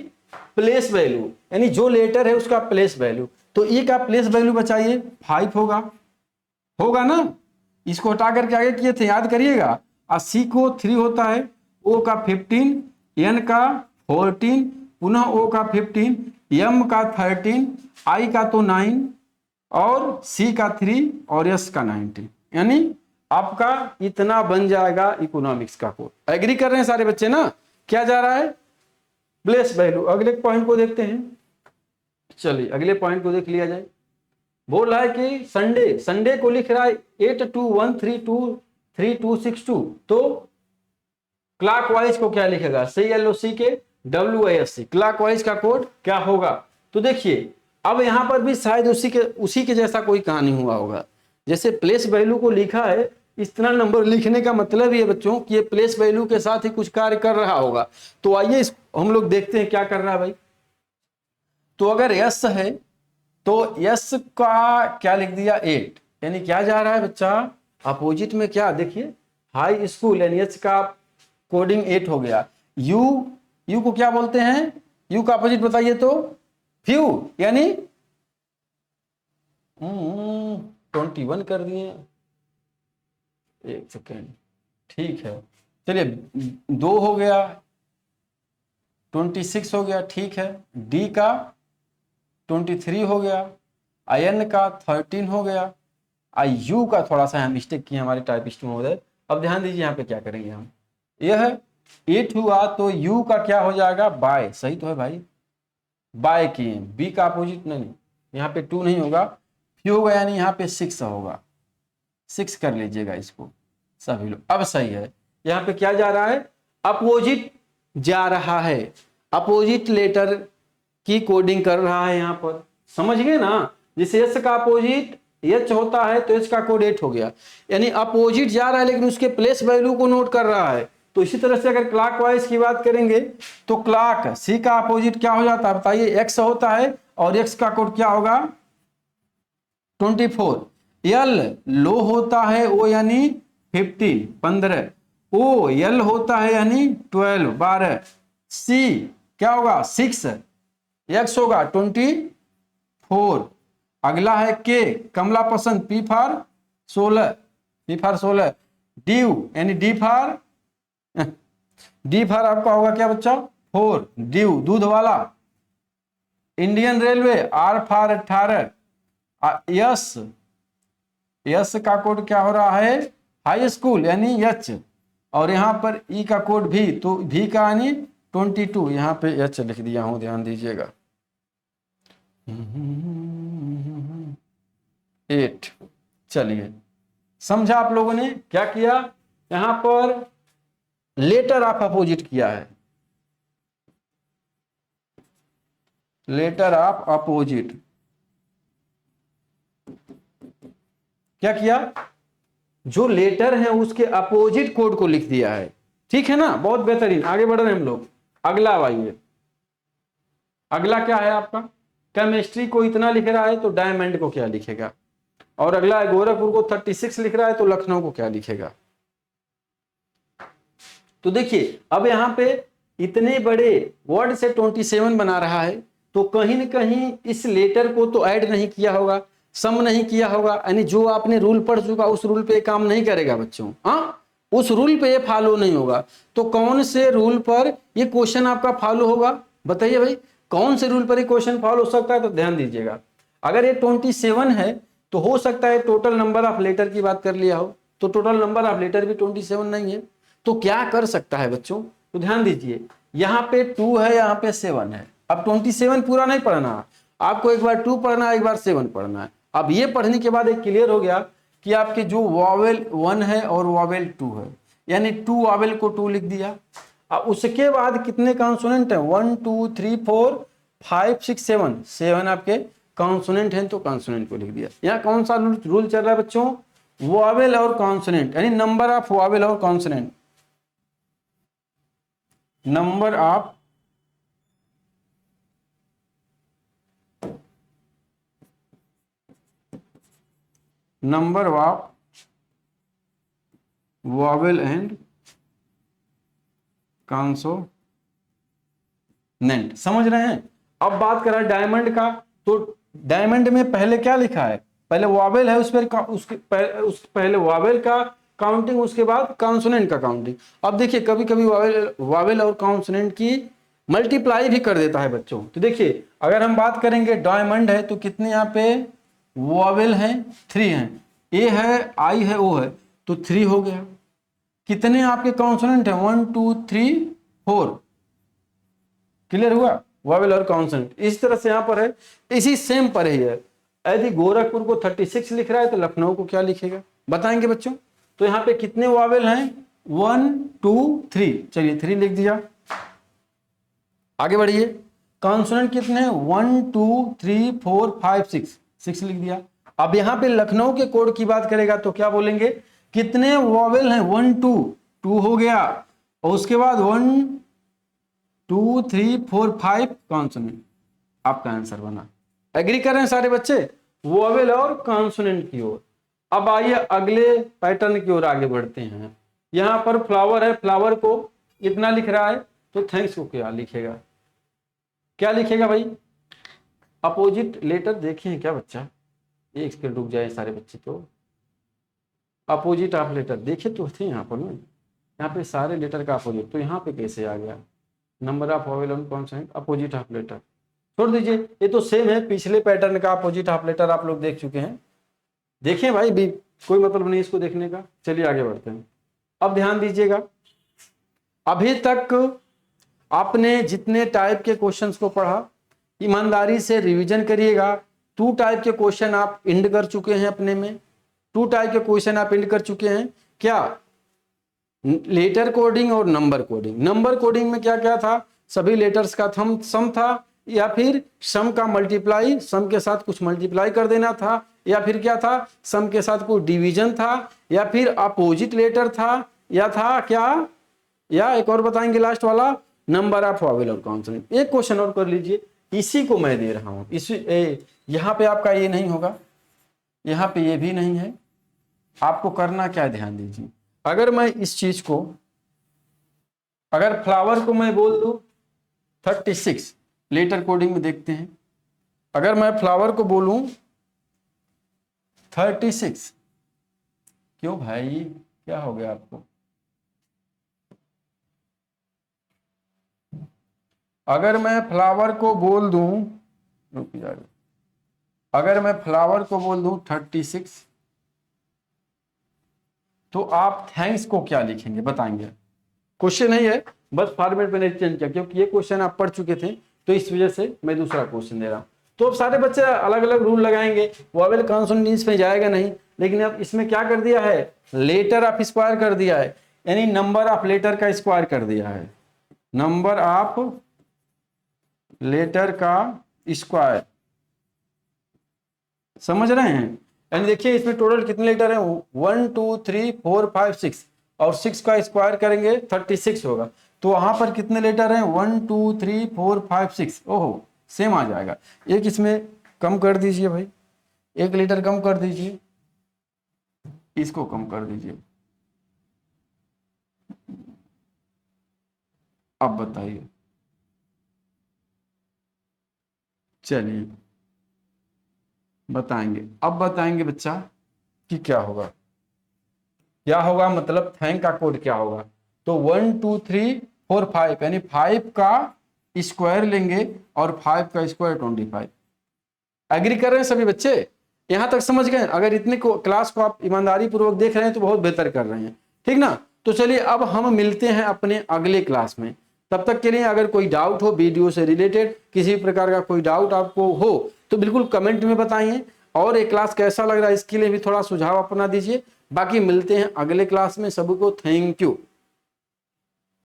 S1: प्लेस वैल्यू, यानी जो लेटर है उसका प्लेस वैल्यू। तो ई का प्लेस वैल्यू बचाइए, 5 होगा ना। इसको हटा करके आगे किए थे, याद करिएगा। सी को 3 होता है, ओ का 15, एन का 14, पुनः ओ का 15, एम का 13, आई का तो 9 और सी का 3 और एस का 19। यानी आपका इतना बन जाएगा इकोनॉमिक्स का कोड। एग्री कर रहे हैं सारे बच्चे ना, क्या जा रहा है, प्लेस वैल्यू। अगले पॉइंट को देखते हैं, चलिए अगले पॉइंट को देख लिया जाए। बोल रहा है कि संडे, संडे को लिख रहा है 8213233262। तो क्लॉकवाइज को क्या लिखेगा, CLOC के WISC, क्लॉकवाइज का कोड क्या होगा। तो देखिए अब यहां पर भी शायद उसी के जैसा कोई कहानी हुआ होगा। जैसे प्लेस वैल्यू को लिखा है, इतना नंबर लिखने का मतलब ये बच्चों कि ये प्लेस वैल्यू के साथ ही कुछ कार्य कर रहा होगा। तो आइए हम लोग देखते हैं क्या कर रहा है भाई। तो अगर यस है तो यस का क्या लिख दिया 8, यानी क्या जा रहा है बच्चा, अपोजिट में क्या, देखिए हाई स्कूल, यानी एच का कोडिंग 8 हो गया। यू को क्या बोलते हैं, यू का अपोजिट बताइए तो फ्यू, यानी 21 कर दिए, एक सेकेंड, ठीक है चलिए 2 हो गया, 26 हो गया, ठीक है। डी का 23 हो गया, IN का 13 हो गया, IU का थोड़ा सा हम मिस्टेक किए हमारे टाइपिस्ट महोदय। अब ध्यान दीजिए यहाँ पे क्या करेंगे हम, यह 8 हुआ तो U का क्या हो जाएगा, बाय, सही तो है भाई, बाय किए, बी का अपोजिट नहीं, यहाँ पे 2 नहीं होगा, फ्यू होगा, यानी यहाँ पे 6 होगा, 6 कर लीजिएगा इसको सभी लोग। अब सही है, यहाँ पे क्या जा रहा है, अपोजिट जा रहा है, अपोजिट लेटर की कोडिंग कर रहा है यहाँ पर, समझ गए ना। जैसे एस का अपोजिट एच होता है तो एच का कोड 8 हो गया, यानी अपोजिट जा रहा है लेकिन उसके प्लेस वैल्यू को नोट कर रहा है। तो इसी तरह से अगर क्लॉकवाइज की बात करेंगे तो क्लॉक सी का अपोजिट क्या हो जाता है बताइए, एक्स होता है, और एक्स का कोड क्या होगा 24। एल लो होता है ओ यानी 15 15, ओ एल होता है यानी 12 12, सी क्या होगा 6, एक्स होगा 24। अगला है के Kamla Pasand, P for 16, P for 16, ड्यू यानी डी फॉर डी फॉर आपका होगा क्या बच्चा 4, ड्यू दूध वाला। Indian railway R for 18, yes yes का कोड क्या हो रहा है हाई स्कूल यानी एच, और यहाँ पर ई का कोड भी, तो भी का यानी 22, यहाँ पे एच लिख दिया हूं, ध्यान दीजिएगा 8। चलिए समझा आप लोगों ने क्या किया, यहां पर लेटर ऑफ अपोजिट किया है, लेटर ऑफ अपोजिट क्या किया, जो लेटर है उसके अपोजिट कोड को लिख दिया है, ठीक है ना, बहुत बेहतरीन। आगे बढ़ रहे हैं हम लोग, अगला आइए, अगला क्या है आपका, केमिस्ट्री को इतना लिख रहा है तो डायमंड को क्या लिखेगा, और अगला गोरखपुर को 36 लिख रहा है तो लखनऊ को क्या लिखेगा। तो देखिए अब यहां पे इतने बड़े वर्ड से 27 बना रहा है, तो कहीं न कहीं इस लेटर को तो ऐड नहीं किया होगा, सम नहीं किया होगा, यानी जो आपने रूल पढ़ चुका उस रूल पे काम नहीं करेगा बच्चों, हाँ उस रूल पे ये फॉलो नहीं होगा। तो कौन से रूल पर ये क्वेश्चन आपका फॉलो होगा बताइए भाई, कौन से रूल पर ये क्वेश्चन फॉलो हो सकता है, तो ध्यान दीजिएगा। अगर ये 27 है तो हो सकता है टोटल नंबर ऑफ लेटर की बात कर लिया हो, तो टोटल नंबर ऑफ लेटर भी 27 नहीं है, तो क्या कर सकता है बच्चों, तो ध्यान दीजिए यहाँ पे 2 है, यहाँ पे 7 है। अब 27 पूरा नहीं पढ़ना, आपको एक बार 2 पढ़ना है, एक बार 7 पढ़ना है। अब ये पढ़ने के बाद एक क्लियर हो गया कि आपके जो वॉवेल 1 है और वॉवेल 2 है, यानी 2 वॉवेल को 2 लिख दिया। अब उसके बाद कितने कॉन्सोनेंट है 1 2 3 4 5 6 7, 7 आपके कॉन्सोनेंट हैं तो कॉन्सोनेंट को लिख दिया। यहाँ कौन सा रूल चल रहा है बच्चों, वॉवेल और कॉन्सोनेंट, यानी नंबर ऑफ वॉवेल और consonant, number of vowel and consonant, समझ रहे हैं। अब बात करें डायमंड का, तो डायमंड में पहले क्या लिखा है, पहले वॉवेल है उस पर उसके पहले वॉवेल का काउंटिंग, उसके बाद कॉन्सोनेंट का काउंटिंग। अब देखिए कभी कभी वॉवेल और कॉन्सोनेंट की मल्टीप्लाई भी कर देता है बच्चों। तो देखिए अगर हम बात करेंगे डायमंड है तो कितने यहाँ पे वॉवेल हैं 3 हैं, ए है आई है ओ है तो 3 हो गया। कितने आपके कॉन्सोनेंट है 1 2 3 4, क्लियर हुआ, वॉवेल और कॉन्सोनेंट। इस तरह से यहाँ पर है, इसी सेम पर ही है। यदि गोरखपुर को 36 लिख रहा है तो लखनऊ को क्या लिखेगा बताएंगे बच्चों। तो यहाँ पे कितने वॉवेल हैं 1 2 3, चलिए 3 लिख दिया। आगे बढ़िए, कॉन्सोनेंट कितने 1 2 3 4 5 6, 6 लिख दिया। अब यहाँ पे लखनऊ के कोड की बात करेगा तो क्या बोलेंगे, कितने वॉवेल हैं 1 2 2 हो गया, और उसके बाद 1 2 3 4 5 कॉन्सोनेंट, आपका आंसर बना। एग्री कर रहे हैं सारे बच्चे, वॉवेल और कॉन्सोनेंट की ओर। अब आइए अगले पैटर्न की ओर आगे बढ़ते हैं। यहाँ पर फ्लावर है, फ्लावर को इतना लिख रहा है तो थैंक्स को क्या लिखेगा, क्या लिखेगा भाई, अपोजिट लेटर देखे हैं क्या बच्चा, एक सेकंड रुक जाए सारे बच्चे, तो अपोजिट ऑफ लेटर देखे तो थे यहाँ पर ना, यहाँ पे सारे लेटर का अपोजिट, तो यहाँ पे कैसे आ गया, number of vowel and consonant opposite of letter, छोड़ दीजिए, ये तो सेम है, पिछले पैटर्न का अपोजिट ऑफ लेटर आप लोग देख चुके हैं, देखें भाई भी कोई मतलब नहीं इसको देखने का। चलिए आगे बढ़ते हैं। अब ध्यान दीजिएगा, अभी तक आपने जितने टाइप के क्वेश्चंस को पढ़ा ईमानदारी से रिवीजन करिएगा। 2 टाइप के क्वेश्चन आप इंड कर चुके हैं अपने में, 2 टाइप के क्वेश्चन आप इंड कर चुके हैं। क्या? लेटर कोडिंग और नंबर कोडिंग। नंबर कोडिंग में क्या क्या था? सभी लेटर्स का सम था, या फिर सम का मल्टीप्लाई, सम के साथ कुछ मल्टीप्लाई कर देना था, या फिर क्या था, सम के साथ कोई डिवीजन था, या फिर अपोजिट लेटर था, या था क्या, या एक और बताएंगे लास्ट वाला, नंबर ऑफ वॉवेल और कॉन्सोनेंट। एक क्वेश्चन और कर लीजिए, इसी को मैं दे रहा हूं। यहाँ पे आपका ये नहीं होगा, यहाँ पे ये भी नहीं है। आपको करना क्या है, ध्यान दीजिए। अगर मैं इस चीज को, अगर फ्लावर को मैं बोल दूं 36, लेटर कोडिंग में देखते हैं, अगर मैं फ्लावर को बोलूं 36, क्यों भाई क्या हो गया आपको? अगर मैं फ्लावर को बोल दूं, रुक जाओ, अगर मैं फ्लावर को बोल दूं 36, तो आप थैंक्स को क्या लिखेंगे बताएंगे? क्वेश्चन नहीं है, बस फॉर्मेट मैंने चेंज किया क्योंकि ये क्वेश्चन आप पढ़ चुके थे, तो इस वजह से मैं दूसरा क्वेश्चन दे रहा हूं। तो अब सारे बच्चे अलग अलग रूल लगाएंगे, वॉवेल कॉन्सोनेंट्स में जाएगा नहीं, लेकिन अब इसमें क्या कर दिया है, लेटर ऑफ स्क्वायर कर दिया है, यानी नंबर ऑफ लेटर का स्क्वायर कर दिया है, नंबर ऑफ लेटर का स्क्वायर। समझ रहे हैं? यानी देखिए इसमें टोटल कितने लेटर हैं, 1 2 3 4 5 6, और 6 का स्क्वायर करेंगे 36 होगा। तो वहां पर कितने लेटर हैं, 1 2 3 4 5 6। ओहो, सेम आ जाएगा। एक इसमें कम कर दीजिए भाई, एक लेटर कम कर दीजिए, इसको कम कर दीजिए। अब बताइए, चलिए बताएंगे, अब बताएंगे बच्चा कि क्या होगा, क्या होगा मतलब थैंक का कोड क्या होगा। तो 1 2 3 4 5, यानी 5 का स्क्वायर लेंगे और 5 का स्क्वायर 25। एग्री कर रहे हैं सभी बच्चे? यहां तक समझ गए? अगर इतने क्लास को आप ईमानदारी पूर्वक देख रहे हैं तो बहुत बेहतर कर रहे हैं, ठीक ना। तो चलिए अब हम मिलते हैं अपने अगले क्लास में। तब तक के लिए अगर कोई डाउट हो वीडियो से रिलेटेड, किसी प्रकार का कोई डाउट आपको हो तो बिल्कुल कमेंट में बताइए, और एक क्लास कैसा लग रहा है इसके लिए भी थोड़ा सुझाव अपना दीजिए। बाकी मिलते हैं अगले क्लास में, सभी को थैंक यू।